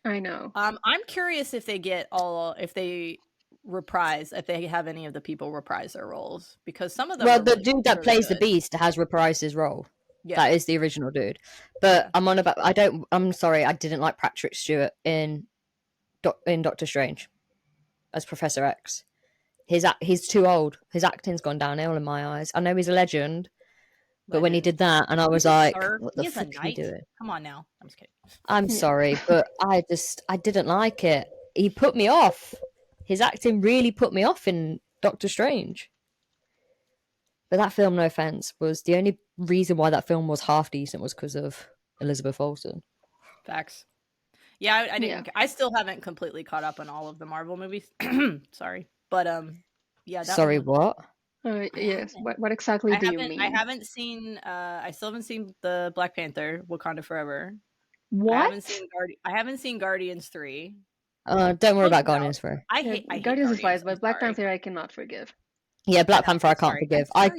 I know. I'm curious if they reprise, if they have any of the people reprise their roles, because some of them. Well, the dude that plays the Beast has reprised his role. Yeah. That is the original dude. But I'm sorry, I didn't like Patrick Stewart in Doctor Strange as Professor X. He's too old. His acting's gone downhill in my eyes. I know he's a legend, but when he did that, and I was like, what the fuck are you doing? Come on now. I'm just kidding. I'm sorry, but I didn't like it. He put me off. His acting really put me off in Doctor Strange. But that film, no offense, was the only reason why that film was half decent was because of Elizabeth Olsen. Facts. Yeah, I didn't. Yeah. I still haven't completely caught up on all of the Marvel movies. Sorry, but yeah. Sorry, what? Yes. What exactly do you mean? I haven't seen. I still haven't seen the Black Panther: Wakanda Forever. What? I haven't seen Guardians 3. Don't worry about Guardians 3. I hate Guardians is fine, but Black Panther I cannot forgive. Yeah, Black Panther I can't forgive. I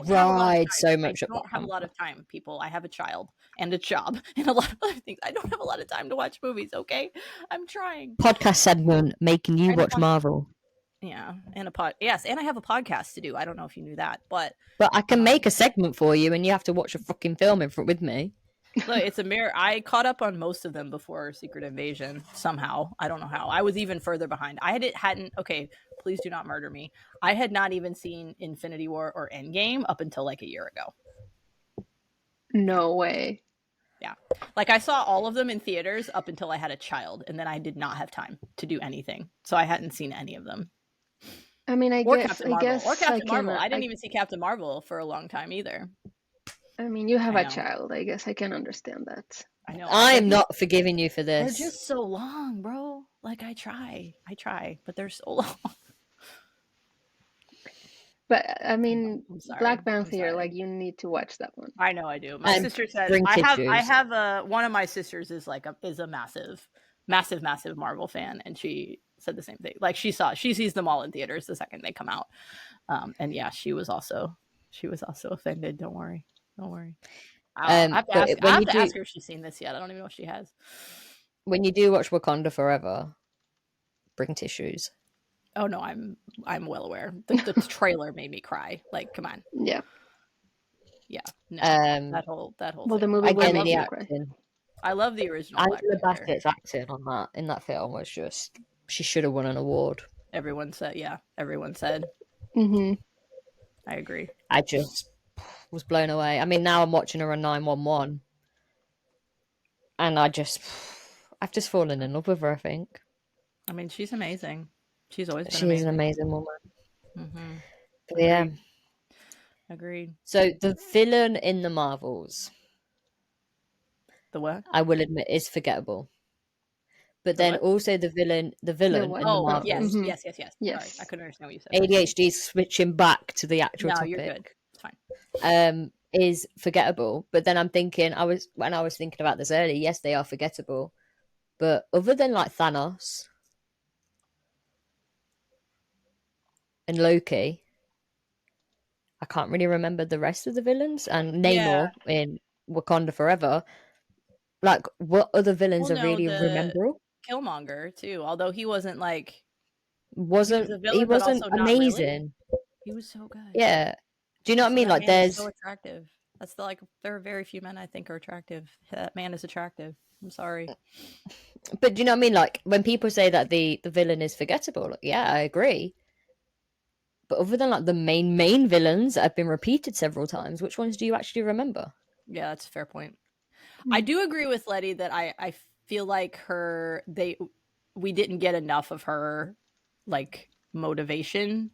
cried so much at Black Panther. I don't have a lot of time, people. I have a child and a job and a lot of other things. I don't have a lot of time to watch movies, okay? I'm trying. Podcast segment, making you watch Marvel. Yeah, and yes, and I have a podcast to do. I don't know if you knew that, but I can make a segment for you and you have to watch a fucking film in front with me. Look, it's a mirror. I caught up on most of them before Secret Invasion somehow. I don't know how. I was even further behind. hadn't. Okay, please do not murder me. I had not even seen Infinity War or Endgame up until like a year ago. No way. Yeah, like I saw all of them in theaters up until I had a child, and then I did not have time to do anything, so I hadn't seen any of them. I mean, I guess Captain Marvel. I didn't even see Captain Marvel for a long time either. I mean, you have a child. I guess I can understand that. I know. I'm not forgiving you for this. They're just so long, bro. Like I try, but they're so long. But I mean, Black Panther, like you need to watch that one. I know I do. My sister said I have one of my sisters is a massive Marvel fan, and she said the same thing. Like she sees them all in theaters the second they come out. And yeah, she was also offended. Don't worry. I have to ask her if she's seen this yet. I don't even know if she has. When you do watch Wakanda Forever, bring tissues. Oh no, I'm well aware. The trailer made me cry. Like, come on. Yeah. Yeah. No. that whole Well, the thing. movie will Again, make the you cry. acting. I love the original Black Angela Panther. Bassett's acting on that in that film was just, she should have won an award. Everyone said. Mm-hmm. I agree. I just was blown away. I mean, now I'm watching her on 911, and I've just fallen in love with her. I think I mean, she's amazing. She's always been she is amazing. an amazing woman. Mm-hmm. But yeah. Agreed. So the villain in the Marvels, The what? I will admit, is forgettable. But then also the villain in the what? Marvels. Yes, Mhm. yes. Yes. Sorry, I couldn't understand what you said. ADHD is switching back to the actual No, topic. you're good. It's fine. Is forgettable. But then I'm thinking, when I was thinking about this earlier, yes, they are forgettable. But other than like Thanos and Loki, I can't really remember the rest of the villains. And Namor in Wakanda Forever. Like, what other villains are really rememberable? Killmonger too, although he wasn't like He wasn't but also not amazing. Really. He was so good. Yeah. Do you know what I mean? Like, there's so attractive. That's there are very few men I think are attractive. That man is attractive. I'm sorry. But do you know what I mean? Like, when people say that the villain is forgettable, like, yeah, I agree. But other than like the main villains that have been repeated several times, which ones do you actually remember? Yeah, that's a fair point. I do agree with Letty that I feel like we didn't get enough of her like motivation.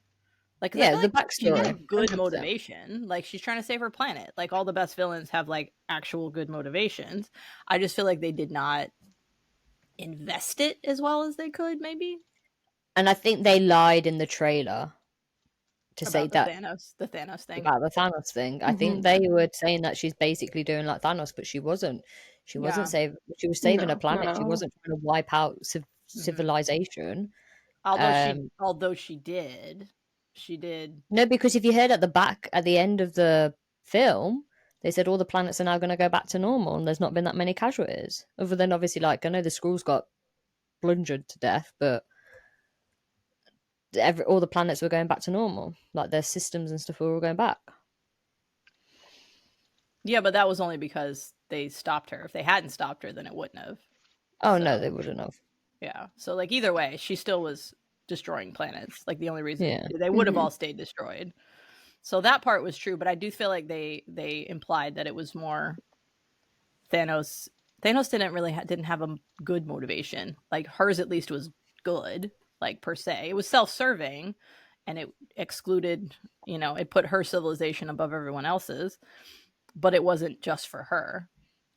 Like, yeah, the like backstory. she had a good 100%. motivation. Like, she's trying to save her planet. Like, all the best villains have like actual good motivations. I just feel like they did not invest it as well as they could, maybe. And I think they lied in the trailer to say that the Thanos thing. About the Thanos thing. I think they were saying that she's basically doing like Thanos, but she wasn't. She wasn't saving. She was saving a planet. She wasn't trying to wipe out civilization. Although she did. No, because if you heard at the end of the film, they said all the planets are now going to go back to normal, and there's not been that many casualties, other than obviously, like, I know the Skrulls got bludgeoned to death, but all the planets were going back to normal. Like, their systems and stuff were all going back. Yeah, but that was only because they stopped her. If they hadn't stopped her, then it wouldn't have. Oh, no, they wouldn't have. Yeah. So, like, either way, she still was destroying planets. Like, the only reason they would have all stayed destroyed. So that part was true, but I do feel like they implied that it was more Thanos. Thanos didn't have a good motivation. Like, hers at least was good, like, per se. It was self-serving, and it excluded, it put her civilization above everyone else's, but it wasn't just for her.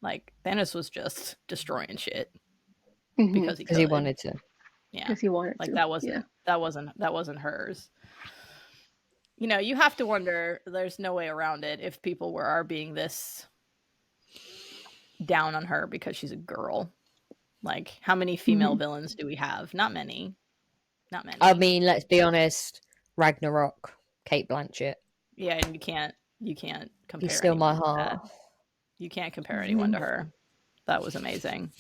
Like, Thanos was just destroying shit because he wanted to. Yeah, because he wanted like, to. that wasn't hers. You have to wonder, there's no way around it, if people are being this down on her because she's a girl. Like, how many female villains do we have? Not many. I mean, let's be honest, Ragnarok, Kate Blanchett. Yeah, and you can't compare. He's still my heart. You can't compare anyone to her. That was amazing.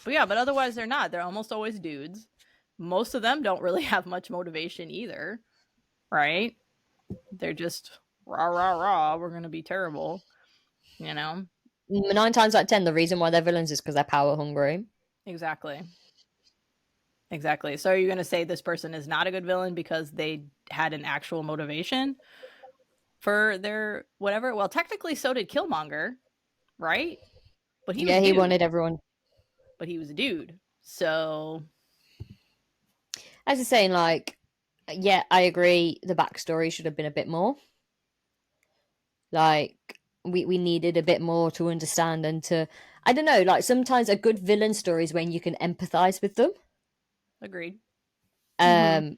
But otherwise they're not. They're almost always dudes. Most of them don't really have much motivation either. Right? They're just rah rah rah, we're gonna be terrible. 9 times out of 10, the reason why they're villains is because they're power hungry. Exactly. So are you gonna say this person is not a good villain because they had an actual motivation for their whatever? Well, technically so did Killmonger, right? But he wanted everyone. But he was a dude. So, as I'm saying, like, yeah, I agree. The backstory should have been a bit more. Like, we needed a bit more to understand and to, I don't know, like, sometimes a good villain story is when you can empathize with them. Agreed. And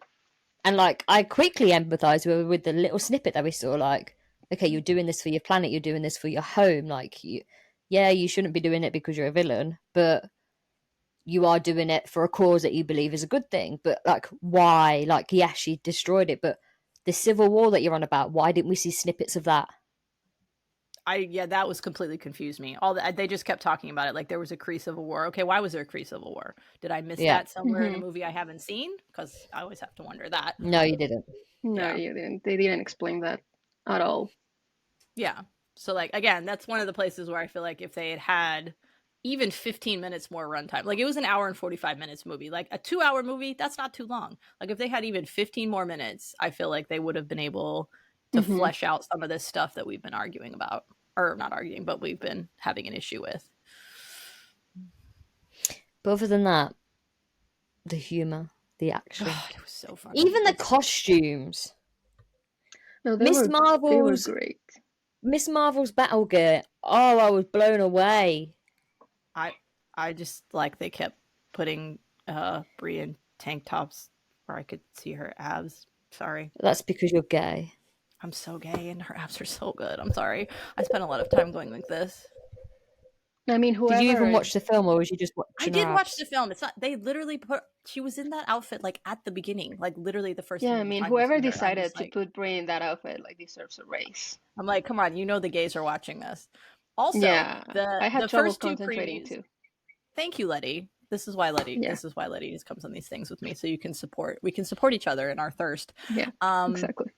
like, I quickly empathize with the little snippet that we saw. Like, okay, you're doing this for your planet, you're doing this for your home. Like, you shouldn't be doing it because you're a villain, but you are doing it for a cause that you believe is a good thing. But, like, why? Like, yes, she destroyed it, but the Civil War that you're on about, why didn't we see snippets of that? that was completely confused me. They just kept talking about it like there was a Kree Civil War. Okay, why was there a Kree Civil War? Did I miss that somewhere in a movie I haven't seen? Because I always have to wonder that. No, you didn't. No, you didn't. They didn't explain that at all. Yeah. So like again, that's one of the places where I feel like if they had even 15 minutes more runtime, like it was an hour and 45 minutes movie, like a 2-hour movie, that's not too long. Like if they had even 15 more minutes, I feel like they would have been able to flesh out some of this stuff that we've been arguing about, or not arguing, but we've been having an issue with. But other than that, the humor, the action, it was so funny. Even the costumes. No, Miss Marvel's they were great. Miss Marvel's battle gear. Oh, I was blown away. I just like they kept putting Brie in tank tops where I could see her abs. Sorry. That's because you're gay. I'm so gay and her abs are so good. I'm sorry. I spent a lot of time going like this. I mean, whoever... Did you even watch the film, or was you just watching? I did watch the film. It's not. They literally put. She was in that outfit like at the beginning, like literally the first. Yeah, I mean, whoever decided to put Brie in that outfit like deserves a raise. I'm like, come on, you know the gays are watching this. Also, yeah, I had the trouble first concentrating too. Thank you, Letty. This is why Letty. Yeah. This is why Letty just comes on these things with me, so you can support. We can support each other in our thirst. Yeah, exactly.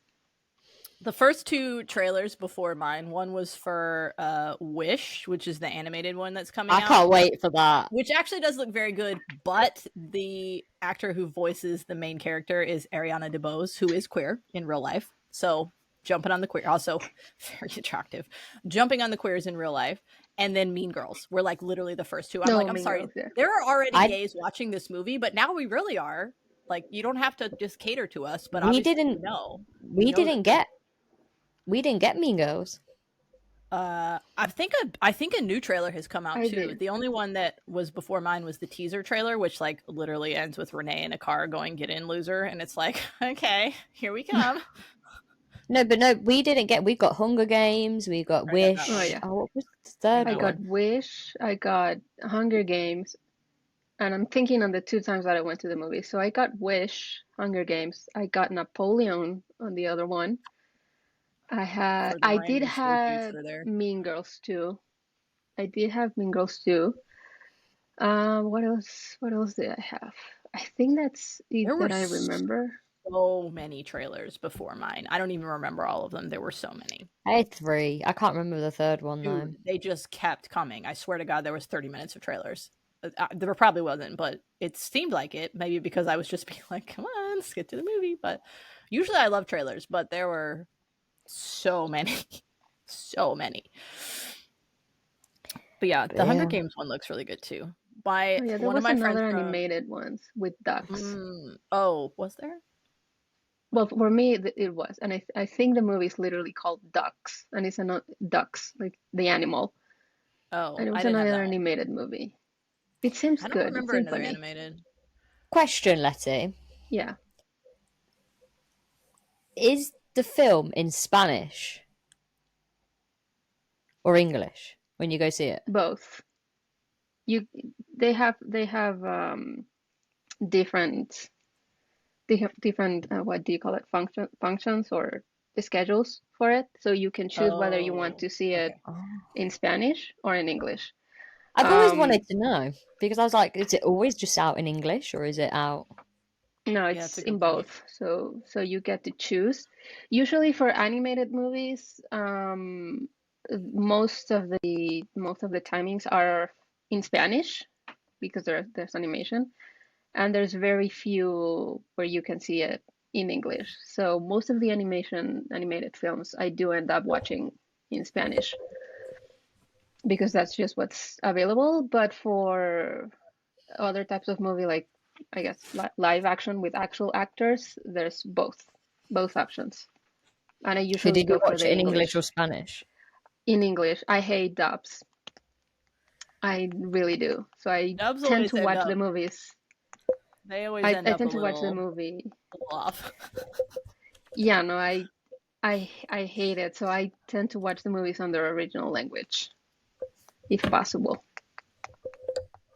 The first two trailers before mine, one was for Wish, which is the animated one that's coming out. I can't wait for that. Which actually does look very good, but the actor who voices the main character is Ariana DeBose, who is queer in real life. So jumping on the queer, also very attractive. Jumping on the queers in real life. And then Mean Girls were like literally the first two. I'm sorry. Girls, yeah. There are already gays watching this movie, but now we really are. Like, you don't have to just cater to us, but we didn't know. We didn't get Mean Girls. I think a new trailer has come out too. The only one that was before mine was the teaser trailer, which like literally ends with Renee in a car going, "Get in, loser," and it's like, okay, here we come. No, we didn't get. We got Hunger Games. We got Wish. Oh yeah. Oh, what was the third one? I got Wish. I got Hunger Games, and I'm thinking on the 2 times that I went to the movie. So I got Wish, Hunger Games. I got Napoleon on the other one. I did have Mean Girls too. What else did I have? I think that's it that I remember. So many trailers before mine. I don't even remember all of them. There were so many. I had 3. I can't remember the third one though. They just kept coming. I swear to God, there was 30 minutes of trailers. There probably wasn't, but it seemed like it. Maybe because I was just being like, come on, let's get to the movie. But usually I love trailers, but there were so many. But yeah, the Hunger Games one looks really good too. There was another animated ones with ducks. Oh, was there? Well, for me it was, and I think the movie is literally called Ducks, and it's not ducks like the animal. Oh, and it was another animated movie. It seems good. I don't remember another animated. Question, Letty. Yeah. Is the film in Spanish or English when you go see it? Both. They have different what do you call it, functions or schedules for it, so you can choose whether you want to see it in Spanish or in English. I've always wanted to know, because I was like, is it always just out in English or is it out? No, it's in both. So you get to choose. Usually for animated movies, most of the timings are in Spanish because there's animation, and there's very few where you can see it in English. So most of the animated films I do end up watching in Spanish because that's just what's available. But for other types of movie, like I guess live action with actual actors, there's both options. And I usually did you watch it in English or Spanish? In English. I hate dubs. I really do. So I tend to watch the movies. They always I tend to watch the movie off. Yeah, no, I hate it. So I tend to watch the movies on their original language, if possible.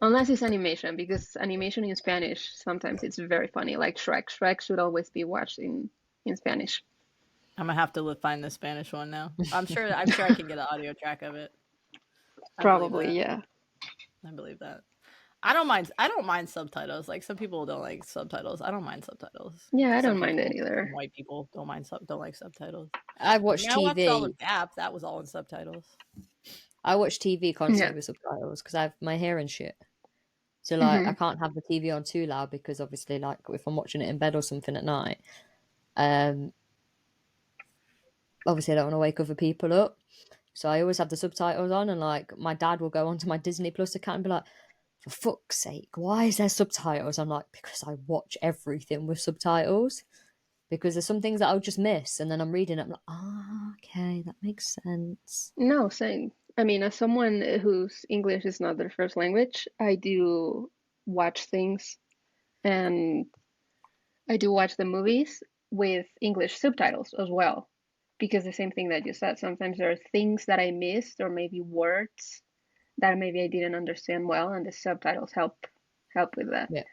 Unless it's animation, because animation in Spanish, sometimes it's very funny, like Shrek. Shrek should always be watched in Spanish. I'm gonna have to find the Spanish one now. I'm sure I can get an audio track of it. Probably, yeah. I believe that. I don't mind subtitles. Like, some people don't like subtitles. I don't mind subtitles. Yeah, I Some don't mind it people, either. some white people don't like subtitles. I watch I watched all TV. of Gap. That was all in subtitles. I watch TV constantly Yeah. with subtitles because I have my hearing shit. So like Mhm. I can't have the TV on too loud because obviously like if I'm watching it in bed or something at night, obviously I don't want to wake other people up. So I always have the subtitles on, and like my dad will go onto my Disney Plus account and be like, for fuck's sake, why is there subtitles? I'm like, because I watch everything with subtitles. Because there's some things that I'll just miss, and then I'm reading it, I'm like, okay, that makes sense. No, same. I mean, as someone whose English is not their first language, I do watch things, and I do watch the movies with English subtitles as well. Because the same thing that you said, sometimes there are things that I missed, or maybe words that maybe I didn't understand well, and the subtitles help with that. Yeah.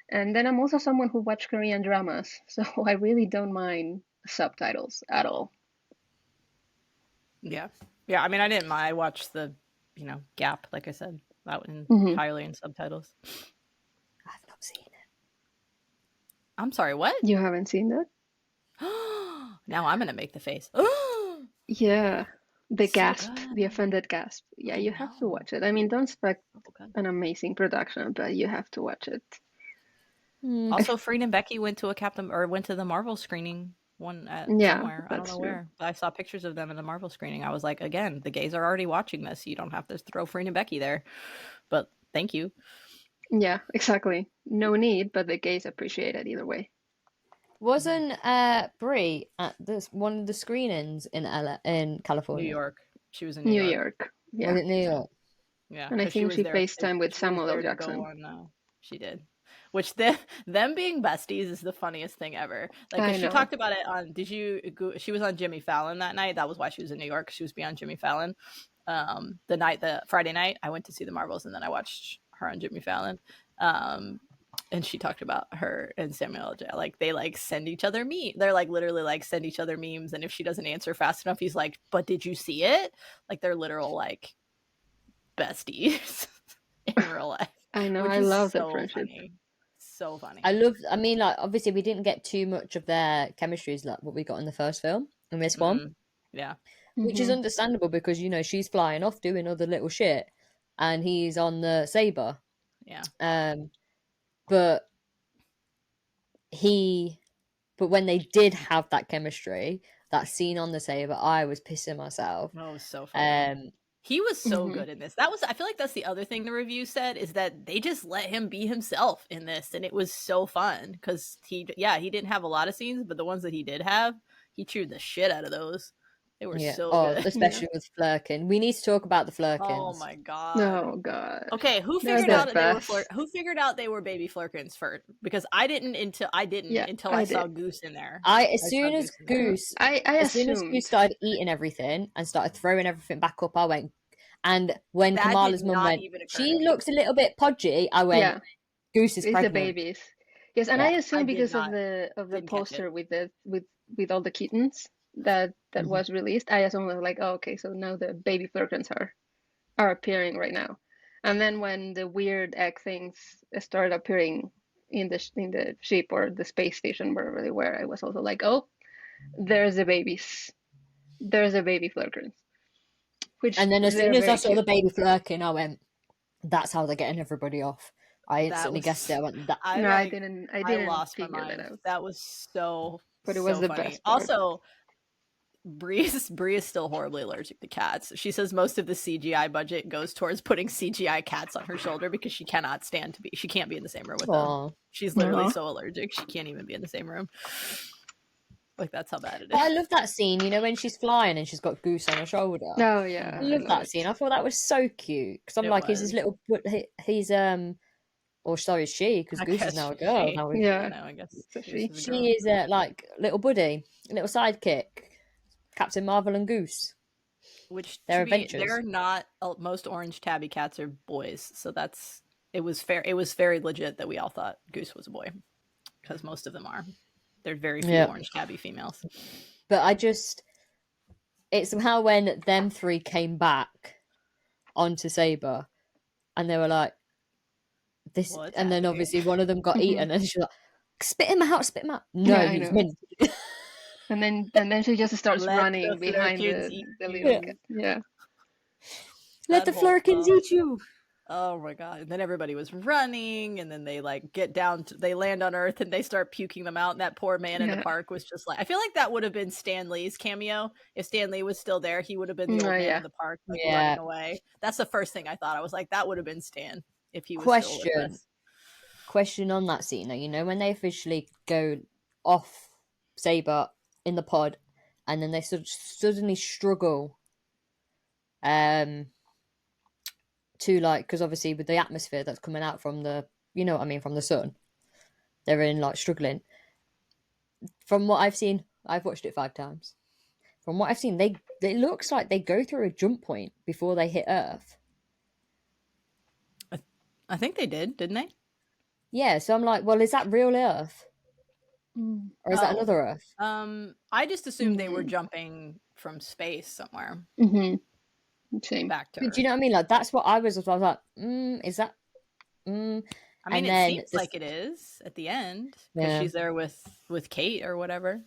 And then I'm also someone who watch Korean dramas, so I really don't mind subtitles at all. Yeah. Yeah, I mean, I didn't mind. I watched the, Gap, like I said, that one entirely in subtitles. I've not seen it. I'm sorry, what? You haven't seen that? Now I'm gonna make the face. Yeah. The So gasp, good. the offended gasp. Yeah, I you have to know. watch it. I mean, don't expect Okay. an amazing production, but you have to watch it. Also, Freed and Becky went to the Marvel screening one at Yeah, somewhere. I don't that's know true. where, but I saw pictures of them in the Marvel screening. I was like, again, the gays are already watching this. You don't have to throw Freed and Becky there. But thank you. Yeah, exactly. No need, but the gays appreciate it either way. Wasn't Brie at one of the screenings in California? New York. She was in New York. Yeah. Was it New York? Yeah, And I 'cause think was she there. FaceTimed with She was Samuel L. there to Jackson. go on, she did. Which them being besties is the funniest thing ever. Like, 'cause I she know. talked about it on. She was on Jimmy Fallon that night. That was why she was in New York. She was beyond Jimmy Fallon. The Friday night, I went to see the Marvels, and then I watched her on Jimmy Fallon. And she talked about her and Samuel L. Jackson. Like, they like send each other They're like literally like send each other memes, and if she doesn't answer fast enough, he's like, "But did you see it?" Like, they're literal like besties in real life. I know. Which I is love so that friendship. funny. So funny. I mean, like, obviously we didn't get too much of their chemistries like what we got in the first film, in this one. Yeah. Which is understandable because, she's flying off doing other little shit and he's on the Saber. Yeah. But when they did have that chemistry, that scene on the Saber, I was pissing myself. Oh, it was so funny. He was so good in this. I feel like that's the other thing the review said, is that they just let him be himself in this, and it was so fun because he didn't have a lot of scenes, but the ones that he did have, he chewed the shit out of those. They were so good. Especially with Flurkin. We need to talk about the Flurkins. Oh my god. Oh god. Okay, who figured out they were baby Flurkins first? Because I didn't until I saw Goose in there. As soon as Goose started eating everything and started throwing everything back up, I went. And when Kamala's mum went, she looks a little bit podgy. I went, Goose is pregnant. It's the babies. Yes, and I assume because of the poster with all the kittens that was released, I assume like, oh, okay, so now the baby Flurkins are appearing right now. And then when the weird egg things started appearing in the ship or the space station, wherever they were, I was also like, oh, there's the babies. There's a baby Flurkins. And then as soon as I saw the baby Flurkin, I went, that's how they're getting everybody off. I instantly guessed it. I went, I didn't I lost my mind. That out. That was so But it was the funny. best part. Also, Bree is still horribly allergic to cats. She says most of the CGI budget goes towards putting CGI cats on her shoulder because she can't be in the same room with them. She's literally so allergic she can't even be in the same room. Like, that's how bad it is. But I love that scene, when she's flying and she's got Goose on her shoulder. Oh yeah, I love that scene. I thought that was so cute because I'm like, he's his little, or so is she, because Goose is now a girl. I guess she is like little buddy, little sidekick, Captain Marvel and Goose. Which their adventures. They're not most orange tabby cats are boys, so it was fair. It was very legit that we all thought Goose was a boy because most of them are. There's very few orange tabby females. But it's somehow when them three came back onto Saber, and they were like, this, What's and then happening? obviously one of them got eaten, and she's like, spit him out, spit him out. No, Yeah, I he's know. meant. And then she just starts Let running the behind Flurkins eat the you. little kid. Yeah. Let That the whole Flurkins stuff. eat you. Oh my god. And then everybody was running, and then they like get down to, they land on Earth and they start puking them out. And that poor man in the Yeah. park was just like, I feel like that would have been Stan Lee's cameo. If Stan Lee was still there, he would have been the old man Yeah. in the park, like Yeah. running away. That's the first thing I thought. I was like, that would have been Stan if he was still with us. Question on that scene, though. You know, when they officially go off Saber in the pod, and then they suddenly struggle to, like, because obviously with the atmosphere that's coming out from the, you know what I mean, from the sun, they're in, like, struggling. From what I've seen, I've watched it 5 times. From what I've seen, it looks like they go through a jump point before they hit Earth. I think they did, didn't they? Yeah, so I'm like, well, is that real Earth? Or is that Oh. another Earth? I just assumed they were jumping from space somewhere Same. back to But Earth. do you know what I mean? Like, that's what I was like, is that? I mean, And it then seems like it is at the end because Yeah. she's there with Kate or whatever.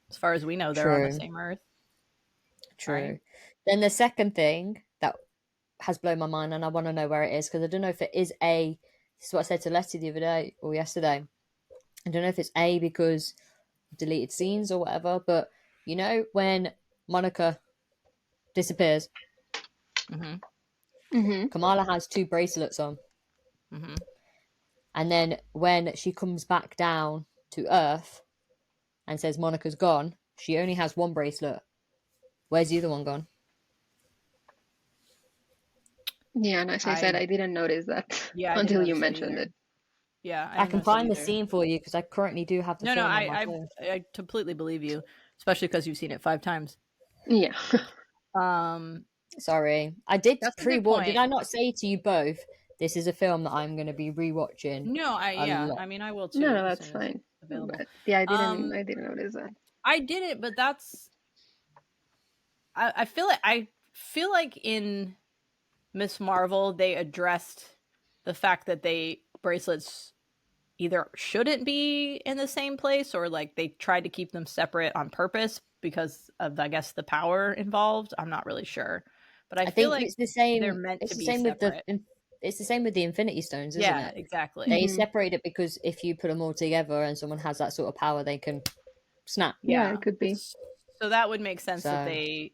As far as we know, they're on the True. same Earth. True. Right? Then the second thing that has blown my mind, and I want to know where it is, because I don't know if it is A. This is what I said to Letty the other day or yesterday. I don't know if it's A because deleted scenes or whatever, but you know when Monica disappears, Kamala has 2 bracelets on. And then when she comes back down to Earth and says Monica's gone, she only has 1 bracelet. Where's the other one gone? Yeah, and as I said, I didn't notice that Yeah, I didn't until you notice that mentioned either. it. Yeah, I can find the scene for you because I currently do have the No, film on my I phone. I completely believe you, especially because you've seen it 5 times. Yeah. Sorry, I did That's a good pre-watch. point. Did I not say to you both? This is a film that I'm going to be rewatching. No, a lot. I mean, I will too. No, as that's soon as fine. it's available. But yeah, I didn't notice that. I did it, but that's. I feel like in Miss Marvel they addressed the fact that bracelets either shouldn't be in the same place or like they tried to keep them separate on purpose because of, I guess, the power involved. I'm not really sure, but I feel think like it's the same. they're meant It's to the be same separate. it's the same with the Infinity Stones, isn't Yeah, it? exactly. They separate it because if you put them all together and someone has that sort of power, they can snap. Yeah, it could be. So that would make sense that So- they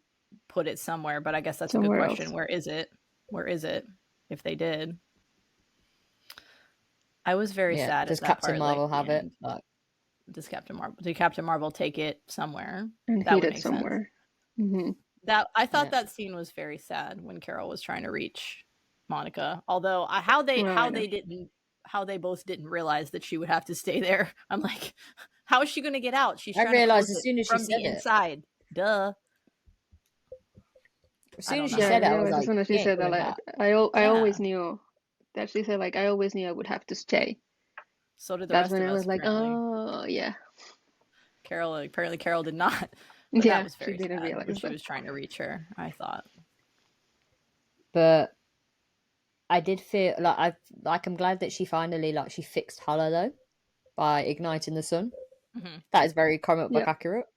put it somewhere, but I guess that's Somewhere a good question. else. Where is it? Where is it? If they did. I was very sad Does at that Captain part, Marvel like, have the it? end. Like, Did Captain Marvel take it somewhere? And That hid would it make somewhere. sense. That I thought Yeah. that scene was very sad when Carol was trying to reach Monica. Although how they both didn't realize that she would have to stay there. I'm like, how is she going to get out? She's I trying to realized close as it soon as she from said the it. inside. Duh. As soon as don't she know. said it, I I was realized like, as soon as she "She ain't said that, coming like, back." I always knew that she said, like, I always knew I would have to stay. So did the That's rest when of I us. was like, Apparently. oh, yeah. Apparently Carol did not. But Yeah, that was very she didn't sad when realize she that. was trying to reach her, I thought. But I did feel like I'm glad that she finally she fixed Hala though by igniting the sun. That is very comic book accurate.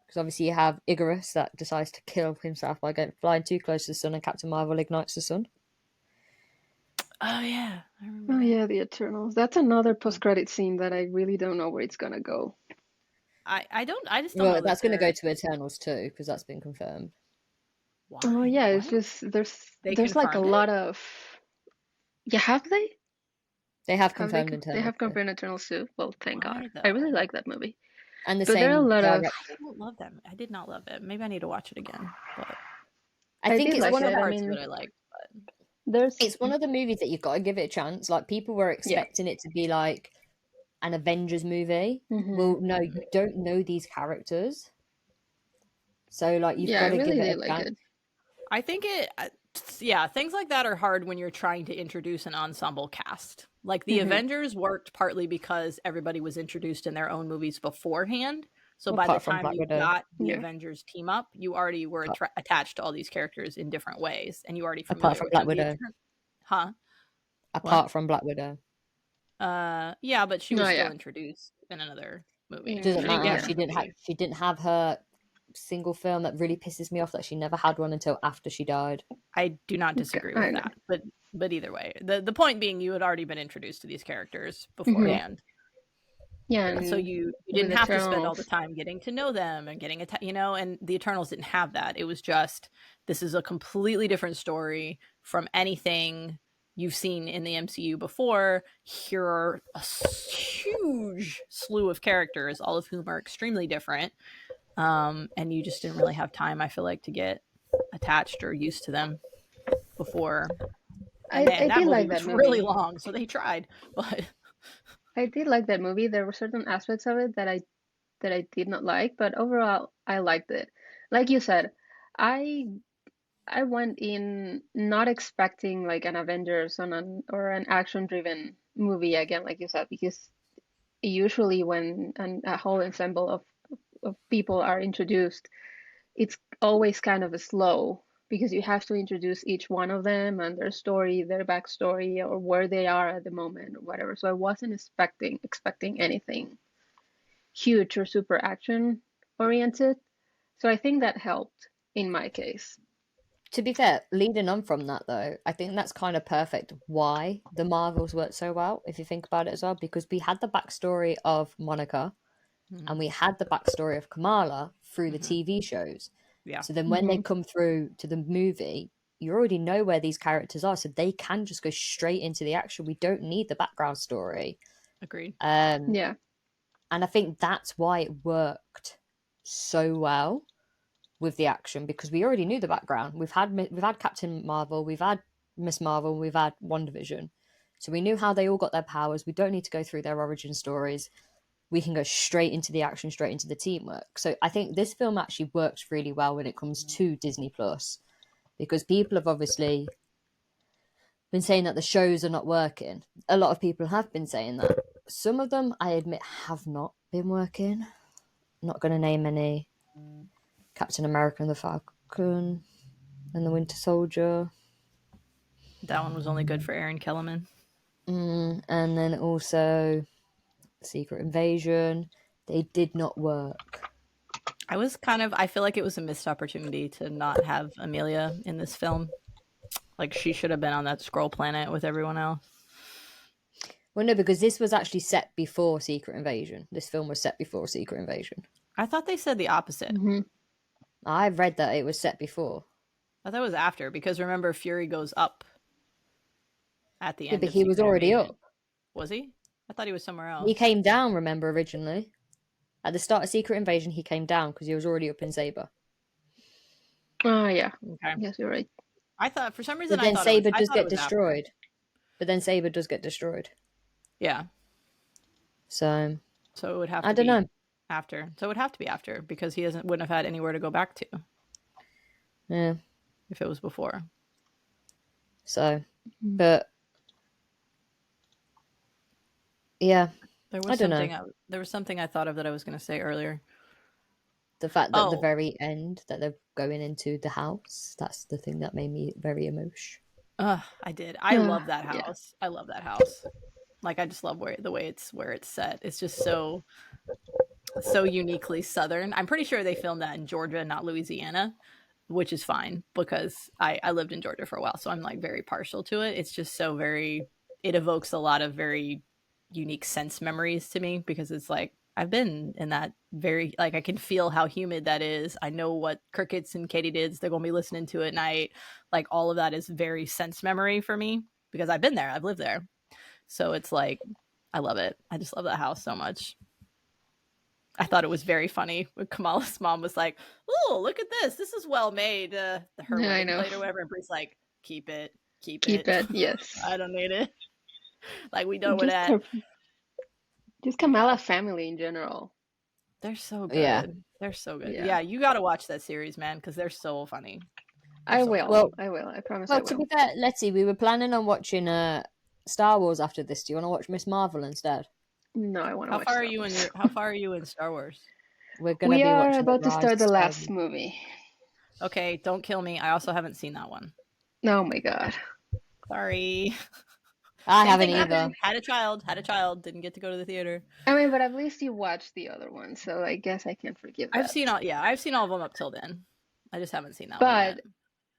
Because obviously you have Icarus that decides to kill himself by flying too close to the sun, and Captain Marvel ignites the sun. Oh yeah, I remember. Oh yeah, the Eternals. That's another post-credit scene that I really don't know where it's gonna go. I just don't know. Well, that's going to go to Eternals too, because that's been confirmed. Why? Oh yeah, What? it's just They there's like a confirmed it? lot of. Yeah, have they? They have Have confirmed they? Eternals. They have confirmed Eternals too. Well, thank Why, God. though? I really like that movie. And the But there are a same lot of. director. I don't love that. I did not love it. Maybe I need to watch it again. But I think did it's like one of it. the I parts mean, that I like. But it's one of the movies that you've got to give it a chance. Like, people were expecting it to be like an Avengers movie. Well, no, you don't know these characters, so like you've got to give it a chance. I think things like that are hard when you're trying to introduce an ensemble cast. Like the Avengers worked partly because everybody was introduced in their own movies beforehand. So by the Apart from time Black you Widow. got the Yeah. Avengers team up, you already were attached to all these characters in different ways, and you already Apart familiar from with Black them. Widow. Huh? Apart from Black Widow. Yeah, but she was Oh, still yeah. introduced in another movie. Mm, Doesn't She didn't matter. get her movie. She didn't have her single film. That really pisses me off that she never had one until after she died. I do not disagree with that, but either way, the point being, you had already been introduced to these characters beforehand. Yeah, And so and you with didn't have to spend all the Eternals. time getting to know them and getting and the Eternals didn't have that. It was just, this is a completely different story from anything you've seen in the MCU before. Here are a huge slew of characters, all of whom are extremely different. And you just didn't really have time, I feel like, to get attached or used to them before. And man, I that did movie like was that movie. really long, so they tried, but I did like that movie. There were certain aspects of it that I did not like, but overall I liked it. Like you said, I I went in not expecting like an Avengers or an action-driven movie again, like you said, because usually when a whole ensemble of people are introduced, it's always kind of a slow because you have to introduce each one of them and their story, their backstory, or where they are at the moment, or whatever. So I wasn't expecting anything huge or super action oriented. So I think that helped in my case. To be fair, leading on from that though, I think that's kind of perfect why the Marvels worked so well, if you think about it as well, because we had the backstory of Monica and we had the backstory of Kamala through the TV shows. yeah. So then when they come through to the movie, you already know where these characters are, so they can just go straight into the action. We don't need the background story. Agreed. Yeah. And I think that's why it worked so well with the action, because we already knew the background. We've had Captain Marvel, we've had Miss Marvel, we've had WandaVision. So we knew how they all got their powers. We don't need to go through their origin stories. We can go straight into the action, straight into the teamwork. So I think this film actually works really well when it comes to Disney Plus, because people have obviously been saying that the shows are not working. A lot of people have been saying that. Some of them, I admit, have not been working. I'm not going to name any. Captain America and the Falcon and the Winter Soldier. That one was only good for Aaron Kellerman. And then also Secret Invasion. They did not work. I feel like it was a missed opportunity to not have Amelia in this film. Like, she should have been on that Skrull planet with everyone else. Well, no, because this was actually set before Secret Invasion. This film was set before Secret Invasion. I thought they said the opposite. I read that it was set before. I thought it was after, because remember, Fury goes up at the end. But he was already up. Was he? I thought he was somewhere else. He came down, remember, originally. At the start of Secret Invasion, he came down because he was already up in Saber. Oh, yeah. Okay. Yes, you're right. I thought, for some reason, But then I thought Saber it was, does get after. destroyed. But then Saber does get destroyed. Yeah. So it would have to I don't know. After. So it would have to be after, because he wouldn't have had anywhere to go back to. Yeah. If it was before. So, but yeah, There was something I thought of that I was going to say earlier. The fact that at the very end that they're going into the house, that's the thing that made me very emotional. I did. I love that house. Yeah. I love that house. Like, I just love where it's set. It's just so uniquely Southern. I'm pretty sure they filmed that in Georgia, not Louisiana, which is fine because I lived in Georgia for a while, so I'm like very partial to it. It's just so it evokes a lot of very unique sense memories to me, because it's like, I've been in that very, like, I can feel how humid that is. I know what crickets and katydids they're going to be listening to at night. Like, all of that is very sense memory for me because I've been there. I've lived there. So it's like, I love it. I just love that house so much. I thought it was very funny when Kamala's mom was like, "Oh, look at this. This is well made." Her wedding plate or whatever. And Bree's like, "Keep it. Keep it. Yes. I don't need it." Like, we know what that. Just Kamala family in general. They're so good. Yeah. They're so good. Yeah, you got to watch that series, man, because they're so funny. I will. Well, I will. I promise. Well, to be fair, Letty, we were planning on watching Star Wars after this. Do you want to watch Miss Marvel instead? No, I want to watch. How far are you in Star Wars? we're gonna We be are watching about to start the last Skywalker. movie. Okay, don't kill me. I also haven't seen that one. Oh my god. Sorry. I Same haven't thing either. happened. Had a child, didn't get to go to the theater. I mean, but at least you watched the other one, so I guess I can forgive that. I've seen all of them up till then. I just haven't seen that one But yet.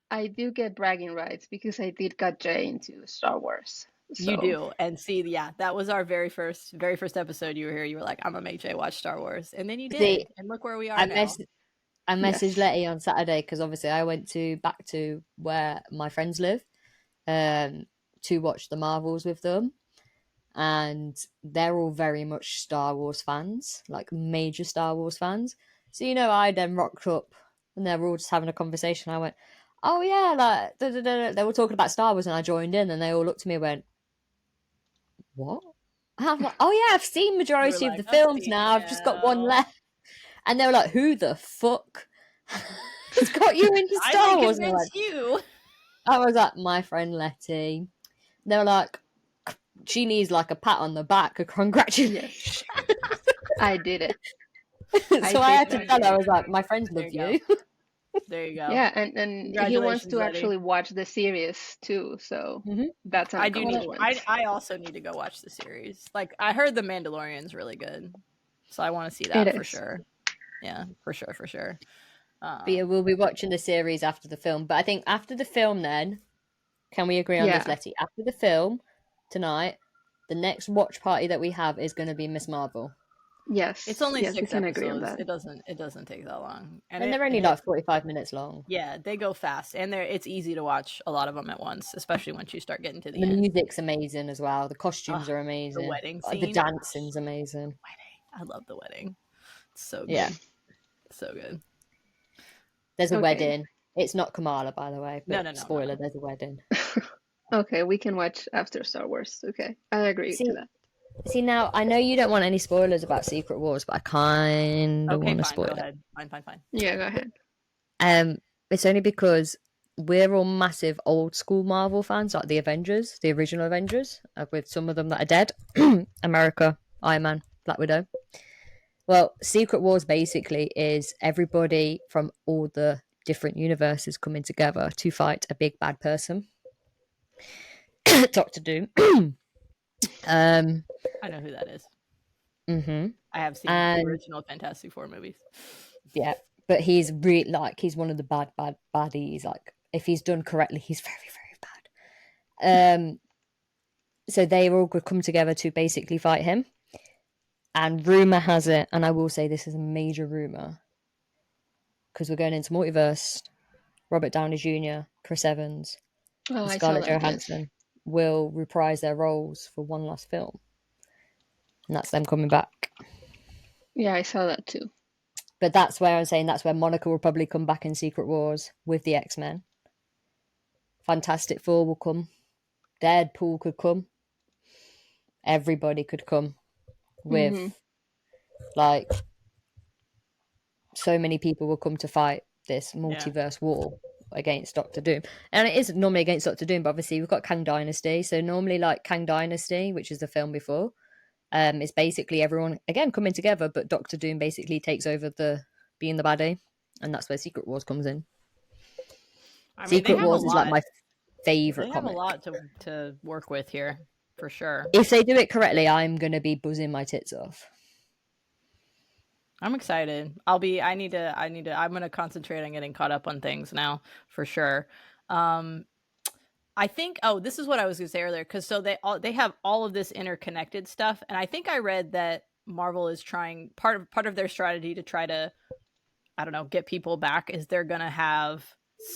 I do get bragging rights because I did got Jay into Star Wars. You So do. And see, yeah, that was our very first episode you were here. You were like, I'm gonna make Jay watch Star Wars. And then you did. See, And look where we are I now. messaged Yes. Letty on Saturday because obviously I went back to where my friends live, to watch the Marvels with them, and they're all very much Star Wars fans, like major Star Wars fans. So I then rocked up, and they were all just having a conversation. I went, "Oh yeah," like da, da, da, da. They were talking about Star Wars, and I joined in, and they all looked at me and went, "What?" I'm like, "Oh yeah, I've seen majority of the films now. I've just got one left." And they were like, "Who the fuck has got you into Star Wars?" And I was like, "My friend Letty." They were like, "She needs like a pat on the back, a congratulations." Yes. I did it. So I had to tell her, I was like, "My friends love you." There you go. Yeah, and he wants to actually watch the series too, so that's an accomplishment. I also need to go watch the series. Like, I heard The Mandalorian's really good, so I want to see that for sure. Yeah, for sure. But yeah, we'll be watching the series after the film. But I think after the film, then can we agree on this, Letty? After the film tonight, the next watch party that we have is going to be Miss Marvel. Yes, it's only 6 episodes. Agree on that. It doesn't take that long, and they're only like 45 minutes long. Yeah, they go fast, and it's easy to watch a lot of them at once, especially once you start getting to the end. The music's amazing as well. The costumes are amazing. The wedding scene, the dancing's amazing. I love the wedding. It's so good. Yeah, so good. There's a wedding. It's not Kamala, by the way. But no. Spoiler: there's a wedding. Okay, we can watch after Star Wars. Okay, I agree to that. See, now I know you don't want any spoilers about Secret Wars, but I kind of want to spoil it. Fine. Yeah, go ahead. It's only because we're all massive old school Marvel fans, like the Avengers, the original Avengers, with some of them that are dead. America, Iron Man, Black Widow. Well, Secret Wars basically is everybody from all the different universes coming together to fight a big bad person. Doctor Doom. I know who that is. Mm-hmm. I have seen the original Fantastic Four movies. Yeah, but he's really he's one of the bad baddies. Like, if he's done correctly, he's very, very bad. So they all could come together to basically fight him. And rumor has it, and I will say this is a major rumor, because we're going into multiverse. Robert Downey Jr., Chris Evans, and Scarlett Johansson will reprise their roles for one last film. And that's them coming back. Yeah, I saw that too. But that's where I'm saying that's where Monica will probably come back in Secret Wars with the X-Men. Fantastic Four will come. Deadpool could come. Everybody could come with, like, so many people will come to fight this multiverse war against Doctor Doom. And it is normally against Doctor Doom, but obviously we've got Kang Dynasty. So normally, like, Kang Dynasty, which is the film before, is basically everyone, again, coming together, but Doctor Doom basically takes over being the baddie. And that's where Secret Wars comes in. Secret Wars is like my favourite comic. They have a lot to work with here, for sure. If they do it correctly, I'm going to be buzzing my tits off. I'm excited. I'm going to concentrate on getting caught up on things now, for sure. I think, this is what I was going to say earlier, because so they have all of this interconnected stuff, and I think I read that Marvel is trying, part of their strategy to try to, I don't know, get people back, is they're going to have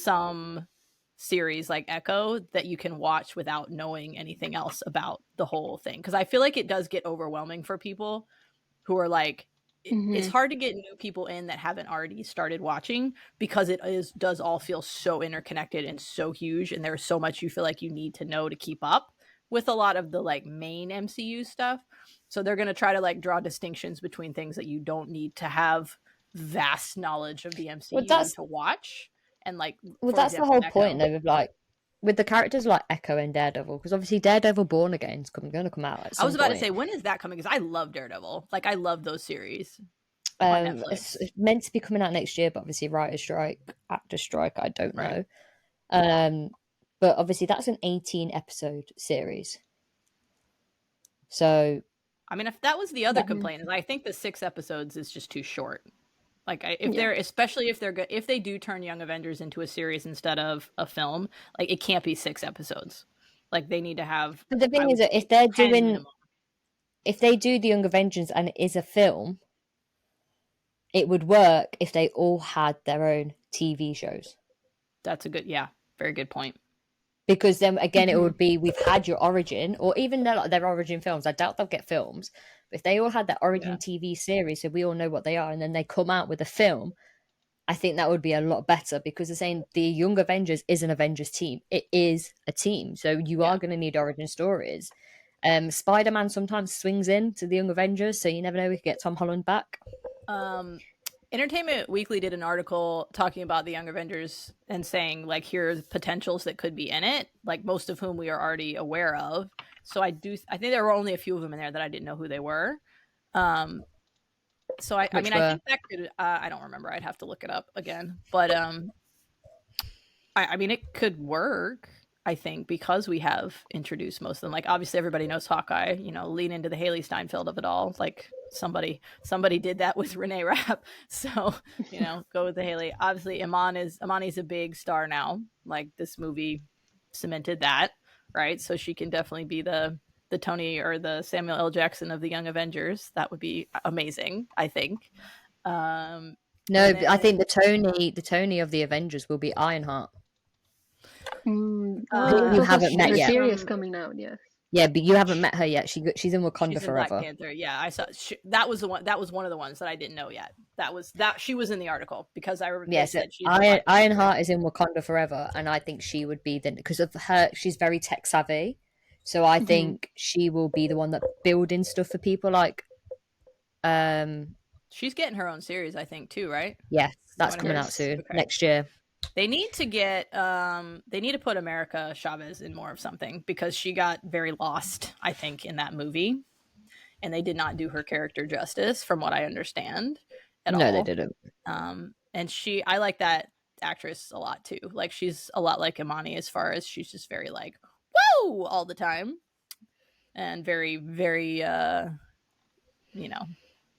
some series like Echo that you can watch without knowing anything else about the whole thing, because I feel like it does get overwhelming for people who are like, it's hard to get new people in that haven't already started watching, because it does all feel so interconnected and so huge, and there's so much you feel like you need to know to keep up with a lot of the like main MCU stuff. So they're going to try to like draw distinctions between things that you don't need to have vast knowledge of the MCU to watch. And like, that's the whole point though, of like, with the characters like Echo and Daredevil, because obviously Daredevil Born Again is going to come out at some I was about point. to say, when is that coming? Because I love Daredevil. Like, I love those series. on Netflix. It's meant to be coming out next year, but obviously writer strike, actor strike, I don't know. Right. But obviously that's an 18 episode series. So I mean, if that was the other complaint, is I think the 6 episodes is just too short. Like, especially if they do turn Young Avengers into a series instead of a film, like it can't be 6 episodes. Like they need to have. but the thing is that if they do the Young Avengers and it is a film, it would work if they all had their own TV shows. That's very good point. Because then again, it would be, we've had your origin, or even their origin films. I doubt they'll get films, but if they all had their origin TV series, so we all know what they are, and then they come out with a film, I think that would be a lot better, because they're saying the Young Avengers is an Avengers team. It is a team, so you are going to need origin stories. Spider-Man sometimes swings in to the Young Avengers, so you never know, we could get Tom Holland back. Entertainment Weekly did an article talking about the Young Avengers and saying, like, here are the potentials that could be in it, like most of whom we are already aware of. So I think there were only a few of them in there that I didn't know who they were. So I think that could, I don't remember. I'd have to look it up again. But I mean, it could work, I think, because we have introduced most of them. Like, obviously, everybody knows Hawkeye. Lean into the Haley Steinfeld of it all. Like, somebody did that with Renee Rapp. So, go with the Haley. Obviously, Imani's a big star now. Like, this movie cemented that, right? So she can definitely be the Tony or the Samuel L. Jackson of the Young Avengers. That would be amazing, I think. I think the Tony of the Avengers will be Ironheart. You haven't met yet. The series coming out, yes. Yeah, but you haven't met her yet. She's in Wakanda Forever. Black Panther. Yeah, I saw. That was the one. That was one of the ones that I didn't know yet. That she was in the article, because I remember. Yes, Ironheart is in Wakanda Forever, and I think she would be because of her. She's very tech savvy, so I think she will be the one that building stuff for people. Like, she's getting her own series, I think, too, right? Yes, that's coming out soon next year. They need to get they need to put America Chavez in more of something, because she got very lost, I think, in that movie, and they did not do her character justice, from what I understand, at all. No, they didn't. And I like that actress a lot too. Like, she's a lot like Imani, as far as she's just very like, whoa, all the time, and very, very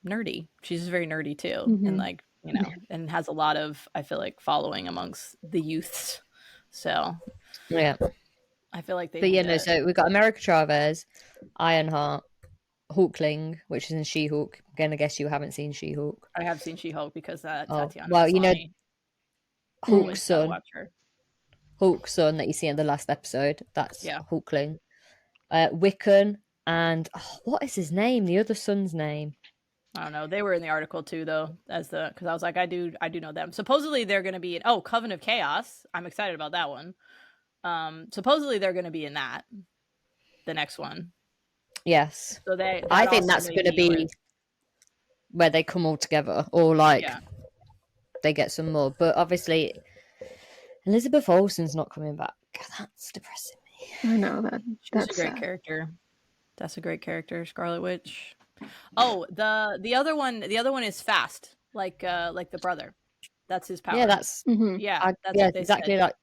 nerdy. She's just very nerdy too, and like, and has a lot of, I feel like, following amongst the youths. So yeah, I feel like they. But so we got America Chavez, Ironheart, Hulkling, which is in She-Hulk. Again, I guess you haven't seen She-Hulk. I have seen She-Hulk because Tatiana. Well, Hulk's son. Hulk's son that you see in the last episode. That's Hulkling. Wiccan and what is his name? The other son's name. I don't know. They were in the article too, though, because I was like, I do know them. Supposedly they're going to be in Coven of Chaos. I'm excited about that one. Supposedly they're going to be in that, the next one. Yes. So I think that's going to be where they come all together, or they get some more. But obviously, Elizabeth Olsen's not coming back. That's depressing me. I know that. That's a great character. That's a great character, Scarlet Witch. Oh, the other one is fast, like the brother. That's his power. Yeah, that's that's what exactly said. like.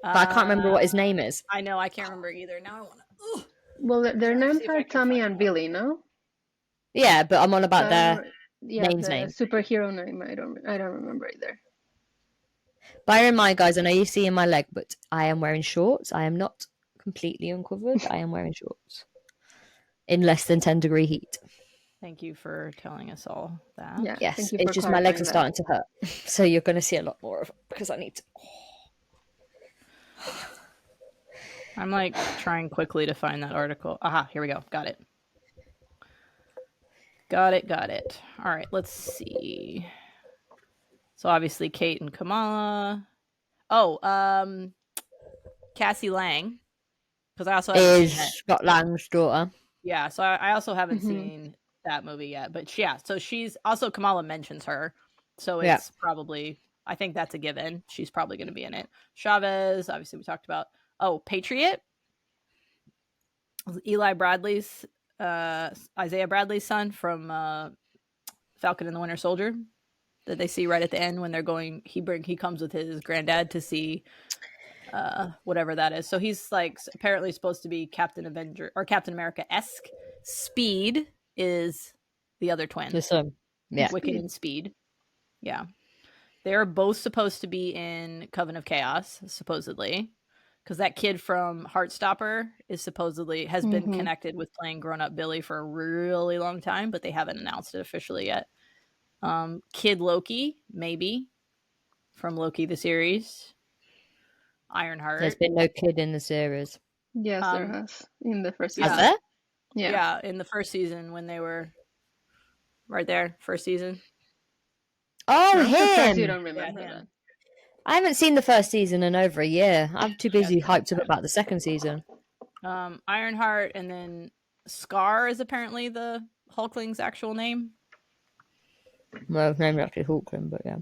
But I can't remember what his name is. I know, I can't remember either. Now I want to. Well, their names are Tommy and Billy, no? Yeah, but I'm on about their name's name. Superhero name. I don't remember either. Bear in mind, guys, I know you see in my leg, but I am wearing shorts. I am not completely uncovered. I am wearing shorts in less than 10-degree heat. Thank you for telling us all that. Yeah, yes, it's just my legs are starting to hurt. So you're going to see a lot more of it, because I need to. I'm like trying quickly to find that article. Aha, here we go. Got it. All right, let's see. So obviously Kate and Kamala. Oh, Cassie Lang. Because I also is Scott Lang's daughter. Yeah, so I also haven't seen that movie yet. But so she's also, Kamala mentions her. So it's probably, I think that's a given. She's probably going to be in it. Chavez, obviously we talked about. Oh, Patriot. Isaiah Bradley's son from Falcon and the Winter Soldier that they see right at the end when they're going. He comes with his granddad to see whatever that is. So he's like apparently supposed to be Captain America-esque. Speed is the other twin. The son. Yeah. Wicked and Speed. Yeah. They're both supposed to be in Coven of Chaos, supposedly. Because that kid from Heartstopper has been connected with playing grown-up Billy for a really long time, but they haven't announced it officially yet. Kid Loki, maybe, from Loki the series. Ironheart. There's been no kid in the series. Yes, there has. In the first Has season. there? Yeah, in the first season when they were right there, first season. Oh, I'm surprised you him! don't remember that. I haven't seen the first season in over a year. I'm too busy hyped up about the second season. Ironheart, and then Scar is apparently the Hulkling's actual name. Well, his name's actually Hulkling, but yeah.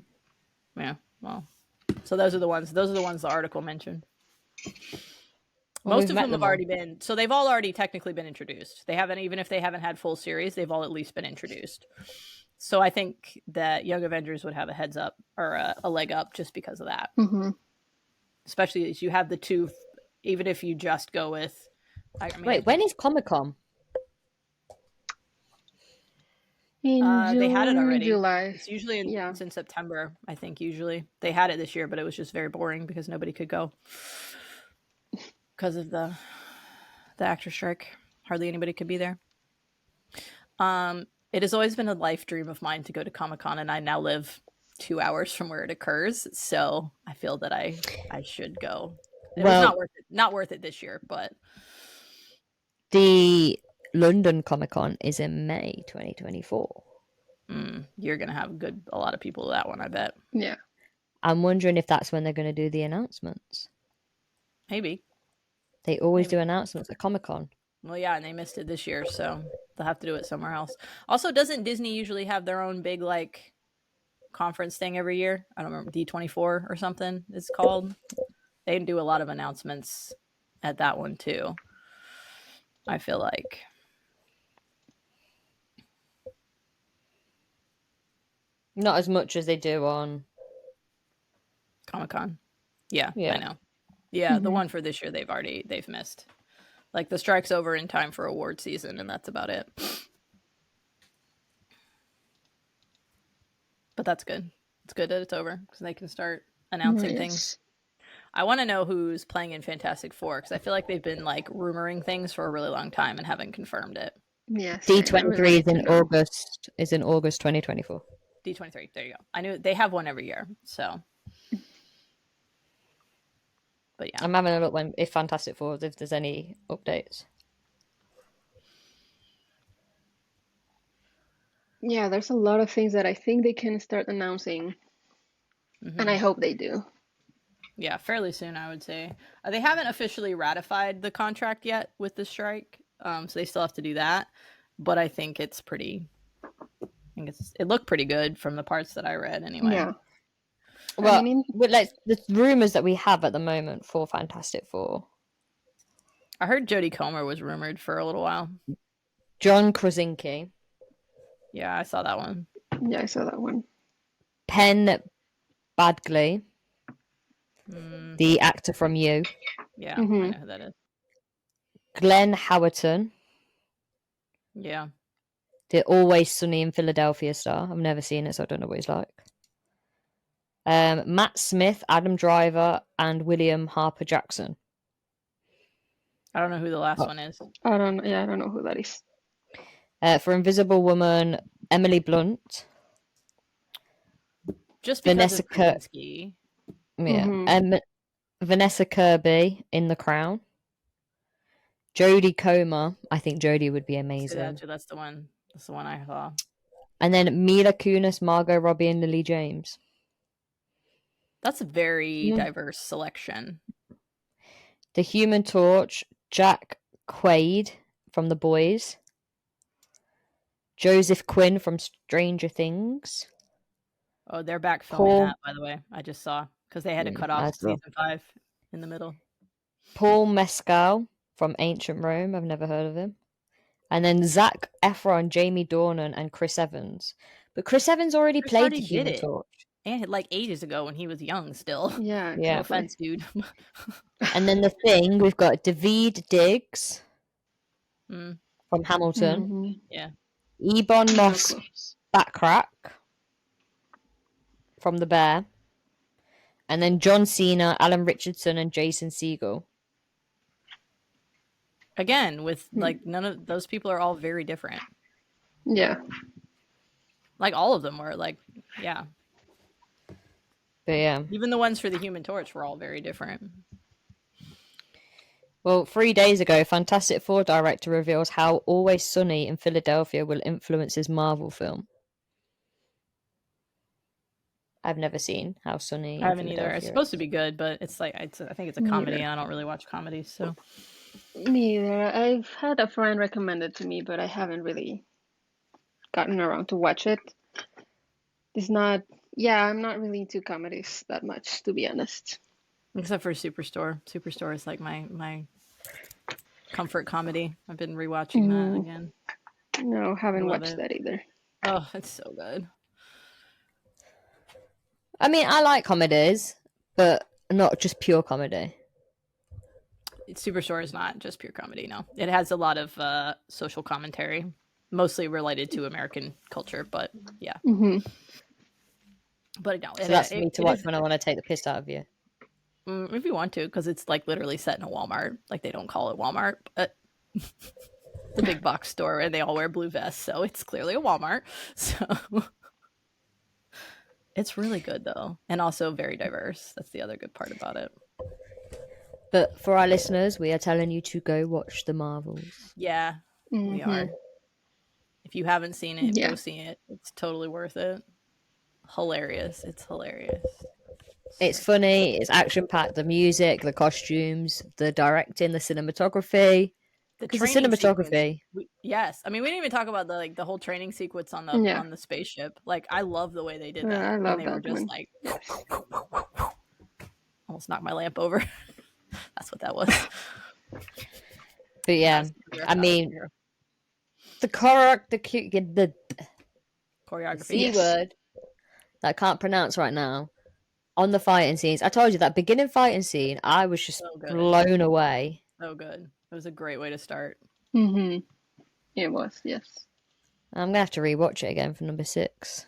Yeah, well. So those are the ones the article mentioned. Well, Most of them have already been, so they've all already technically been introduced. They haven't, even if they haven't had full series, they've all at least been introduced. So I think that Young Avengers would have a heads up or a leg up just because of that. Mm-hmm. Especially as you have the two, even if you just go with. Wait, when is Comic-Con? They had it already. July. It's usually it's in September, I think. Usually they had it this year, but it was just very boring because nobody could go because of the actor strike. Hardly anybody could be there. It has always been a life dream of mine to go to Comic-Con, and I now live 2 hours from where it occurs, so I feel that I should go. It was not worth it this year, but the London Comic-Con is in May 2024. You're gonna have a lot of people at that one, I bet. Yeah. I'm wondering if that's when they're going to do the announcements. Maybe. They always do announcements at Comic-Con. Well, yeah, and they missed it this year, so they'll have to do it somewhere else. Also, doesn't Disney usually have their own big, like, conference thing every year? I don't remember, D24 or something it's called. They do a lot of announcements at that one, too. I feel like. Not as much as they do on Comic-Con. Yeah, I know. Yeah, the one for this year they've missed. Like, the strike's over in time for award season, and that's about it. But that's good. It's good that it's over, because they can start announcing things. I want to know who's playing in Fantastic Four, because I feel like they've been, like, rumoring things for a really long time and haven't confirmed it. Yes. D23 is in August. Is in August 2024. D23. There you go. I knew they have one every year, so. But yeah, I'm having a look if Fantastic Four, if there's any updates. Yeah, there's a lot of things that I think they can start announcing, and I hope they do. Yeah, fairly soon, I would say. They haven't officially ratified the contract yet with the strike, so they still have to do that. But I think it looked pretty good from the parts that I read, anyway. Yeah. Well, the rumors that we have at the moment for Fantastic Four. I heard Jodie Comer was rumored for a little while. John Krasinski. Yeah, I saw that one. Yeah, I saw that one. Penn Badgley. The actor from You. Yeah, I know who that is. Glenn Howerton. Yeah. The Always Sunny in Philadelphia star. I've never seen it, so I don't know what he's like. Matt Smith, Adam Driver, and William Harper Jackson. I don't know who the last one is. I don't know who that is. For Invisible Woman, Emily Blunt. Just because Vanessa of Krasinski. Yeah. Vanessa Kirby in The Crown. Jodie Comer. I think Jodie would be amazing. That's the one. That's the one I saw. And then Mila Kunis, Margot Robbie, and Lily James. That's a very diverse selection. The Human Torch, Jack Quaid from The Boys. Joseph Quinn from Stranger Things. Oh, they're back filming that, by the way. I just saw, because they had to cut off season 5 in the middle. Paul Mescal from Ancient Rome. I've never heard of him. And then Zac Efron, Jamie Dornan, and Chris Evans. But Chris Evans already Chris played already the did Human it. Torch. And like ages ago when he was young still. Yeah, Yeah. No exactly. offense, dude. And then the Thing, we've got Daveed Diggs Mm, from Hamilton, Mhm. yeah. Ebon No Moss clue. Backrack from The Bear, and then John Cena, Alan Richardson, and Jason Segel. Again, with like none of those people are all very different. Yeah. Like all of them were like, yeah. But yeah. Even the ones for the Human Torch were all very different. Well, 3 days ago, Fantastic Four director reveals how Always Sunny in Philadelphia will influence his Marvel film. I've never seen How Sunny I in haven't either. Philadelphia It's supposed to is. be good, but it's like I think it's a Me comedy, either. and I don't really watch comedies, so Me either. I've had a friend recommend it to me, but I haven't really gotten around to watch it. It's not. Yeah, I'm not really into comedies that much, to be honest. except for Superstore. Superstore is like my comfort comedy. I've been rewatching that again. No, haven't love watched it. that either. Oh, it's so good. I mean, I like comedies, but not just pure comedy. Superstore is not just pure comedy. No, it has a lot of social commentary, mostly related to American culture. But yeah, Hmm. but no, So that's for me to watch when I want to take the piss out of you. If you want to, because it's like literally set in a Walmart. Like they don't call it Walmart, but the big box store, and they all wear blue vests, so it's clearly a Walmart. So it's really good though, and also very diverse. That's the other good part about it. But for our listeners, we are telling you to go watch the Marvels. Yeah, we are. If you haven't seen it, Yeah. go see it. It's totally worth it. Hilarious. It's hilarious. It's funny, it's action packed, the music, the costumes, the directing, the cinematography. Because the training cinematography. sequence, yes, I mean we didn't even talk about the whole training sequence on Yeah. the spaceship. Like I love the way they did that. I love and they were that just one. like almost knocked my lamp over. That's what that was. But yeah, I mean, the choreography. C word that I can't pronounce right now on the fighting scenes. I told you that beginning fighting scene, I was just blown away. So good. It was a great way to start. Mm-hmm. It was, yes. I'm gonna have to rewatch it again for number 6.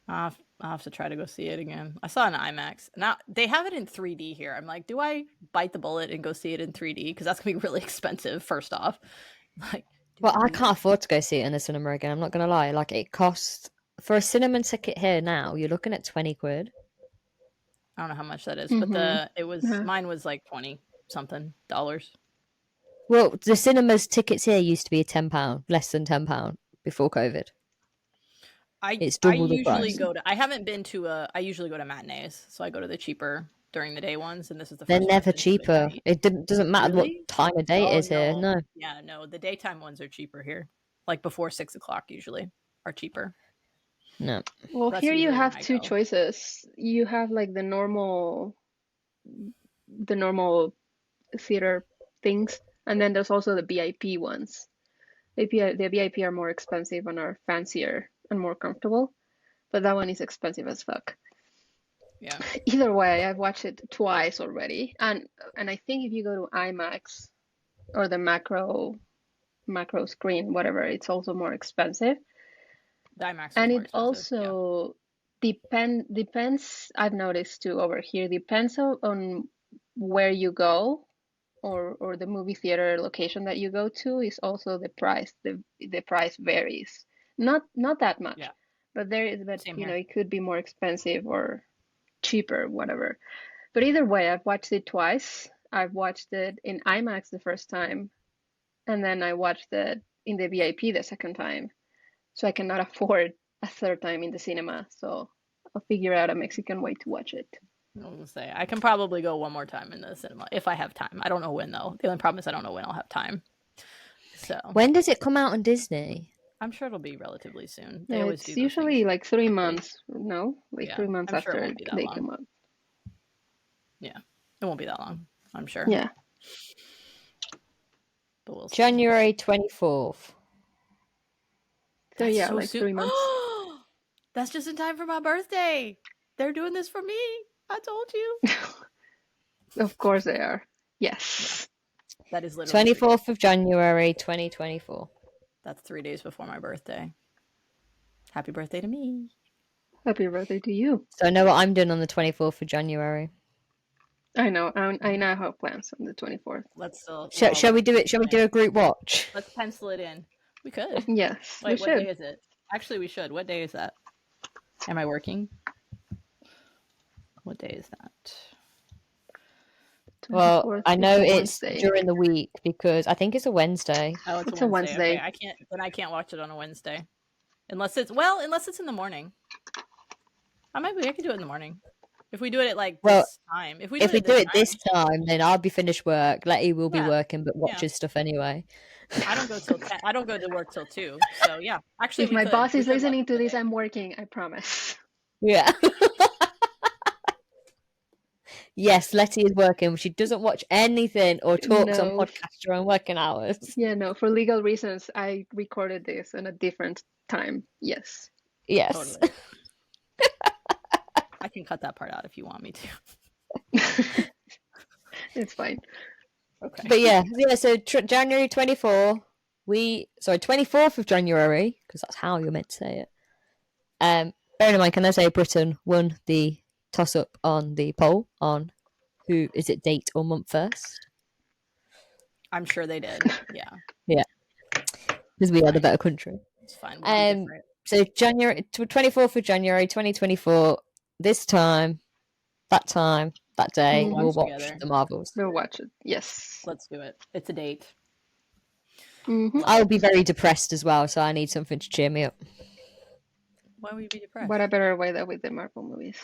I'll have to try to go see it again. I saw it in IMAX. Now they have it in 3D here. I'm like, do I bite the bullet and go see it in 3D? Because that's gonna be really expensive. First off, like, well, I can't afford to go see it in the cinema again. I'm not gonna lie. Like, it costs for a cinema ticket here now. You're looking at 20 quid. I don't know how much that is, but mine was like 20 something dollars. Well, the cinema's tickets here used to be £10, less than £10 before COVID. It's double the price. I haven't been to I usually go to matinees, so I go to the cheaper during the day ones, and this is the They're first never cheaper. It doesn't matter what time of day it is here. No. Yeah, no, the daytime ones are cheaper here. Like before 6 o'clock usually are cheaper. No. Well, here you have two choices. You have like the normal theater things, and then there's also the VIP ones. The VIP are more expensive and are fancier and more comfortable, but that one is expensive as fuck. Yeah. Either way, I've watched it twice already, and I think if you go to IMAX or the macro screen, whatever, it's also more expensive. The IMAX is and more it expensive, also depends. I've noticed too over here. Depends on where you go, or the movie theater location that you go to is also the price. The price varies. Not that much, but it could be more expensive or cheaper, whatever. But either way, I've watched it twice. I've watched it in IMAX the first time, and then I watched it in the VIP the second time. So I cannot afford a third time in the cinema. So I'll figure out a Mexican way to watch it. I was gonna say I can probably go one more time in the cinema if I have time. I don't know when though. The only problem is I don't know when I'll have time. So when does it come out on Disney? I'm sure it'll be relatively soon. They always do usually like 3 months. No, like 3 months after they come out. Yeah, it won't be that long. I'm sure. Yeah. But January 24th. So yeah, like soon. 3 months. That's just in time for my birthday. They're doing this for me. I told you. Of course they are. Yes. That is literally 24th of January, 2024. That's 3 days before my birthday. Happy birthday to me. Happy birthday to you. So I know what I'm doing on the 24th of January. I know. I now have plans on the 24th. Let's still. Shall we do it? Shall we do a group watch? Let's pencil it in. We could. Yes. Wait, we what should. day is it? Actually, we should. What day is that? Am I working? What day is that? Well, 24th I know is a it's Wednesday. during the week because I think it's a Wednesday. Oh, It's a Wednesday. Okay, I can't watch it on a Wednesday. Unless it's in the morning. I can do it in the morning. If we do it at this time. If we do it this time, then I'll be finished work. Letty will be working, but watches stuff anyway. I don't go till 10. I don't go to work till 2. So yeah, actually, If my boss is listening to this, I'm working. I promise. Yeah. Yes, Letty is working. She doesn't watch anything or talks on podcasts during working hours. Yeah, no. For legal reasons, I recorded this in a different time. Yes. Yes. Totally. I can cut that part out if you want me to. It's fine. Okay. But yeah. So January 24th. 24th of January, because that's how you're meant to say it. Bearing in mind, can I say Britain won the toss-up on the poll on who is it date or month first? I'm sure they did. Yeah. Yeah. Because we are the better country. It's fine. So 24th of January 2024, this time, that day, we'll watch the Marvels. We'll watch it. Yes. Let's do it. It's a date. Mm-hmm. I'll be very depressed as well, so I need something to cheer me up. Why would you be depressed? What a better way than with the Marvel movies.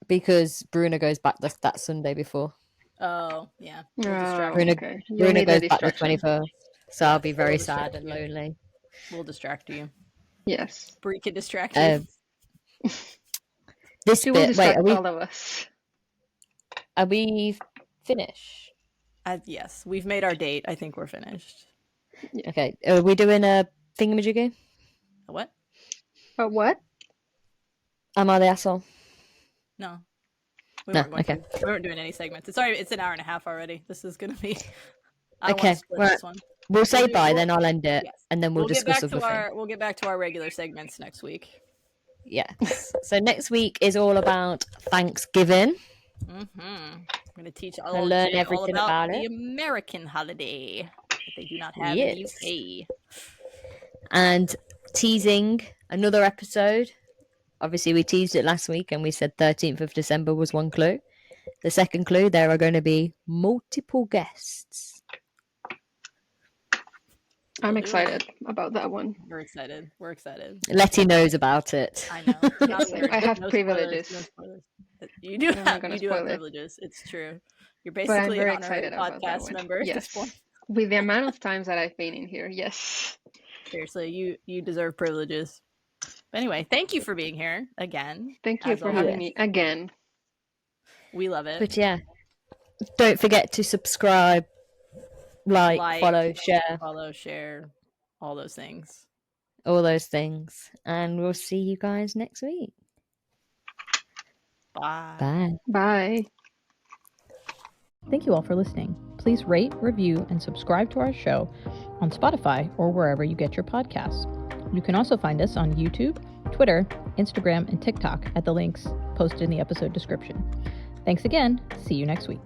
Because Bruno goes back that Sunday before. Oh, yeah. Bruno goes back the 21st, so I'll be very sad and lonely. We'll distract you. Yes. Brie can distract you. This she will distract all of us. Are we finished? Yes, we've made our date. I think we're finished. Yeah. Okay. Are we doing a thingamajiggy? A what? A what? Am I the asshole? No. We weren't doing any segments. It's an hour and a half already. This is going to be... Okay. This one. We'll say bye, then I'll end it, and then we'll discuss other things. We'll get back to our regular segments next week. Yes. So next week is all about Thanksgiving. Mm-hmm. I'm going to teach learn everything about the American holiday that they do not have in the UK. And teasing another episode. Obviously, we teased it last week and we said 13th of December was one clue. The second clue, there are going to be multiple guests. I'm excited about that one. We're excited. Letty knows about it. I know. I have privileges. You do have privileges. It's true. You're basically an honorary podcast member at this point. With the amount of times that I've been in here, yes. Seriously, you deserve privileges. But anyway, thank you for being here again. Thank you for having me again. We love it. But yeah, don't forget to subscribe, like, follow, share, all those things. And we'll see you guys next week. Bye. Bye. Thank you all for listening. Please rate, review, and subscribe to our show on Spotify or wherever you get your podcasts. You can also find us on YouTube, Twitter, Instagram, and TikTok at the links posted in the episode description. Thanks again. See you next week.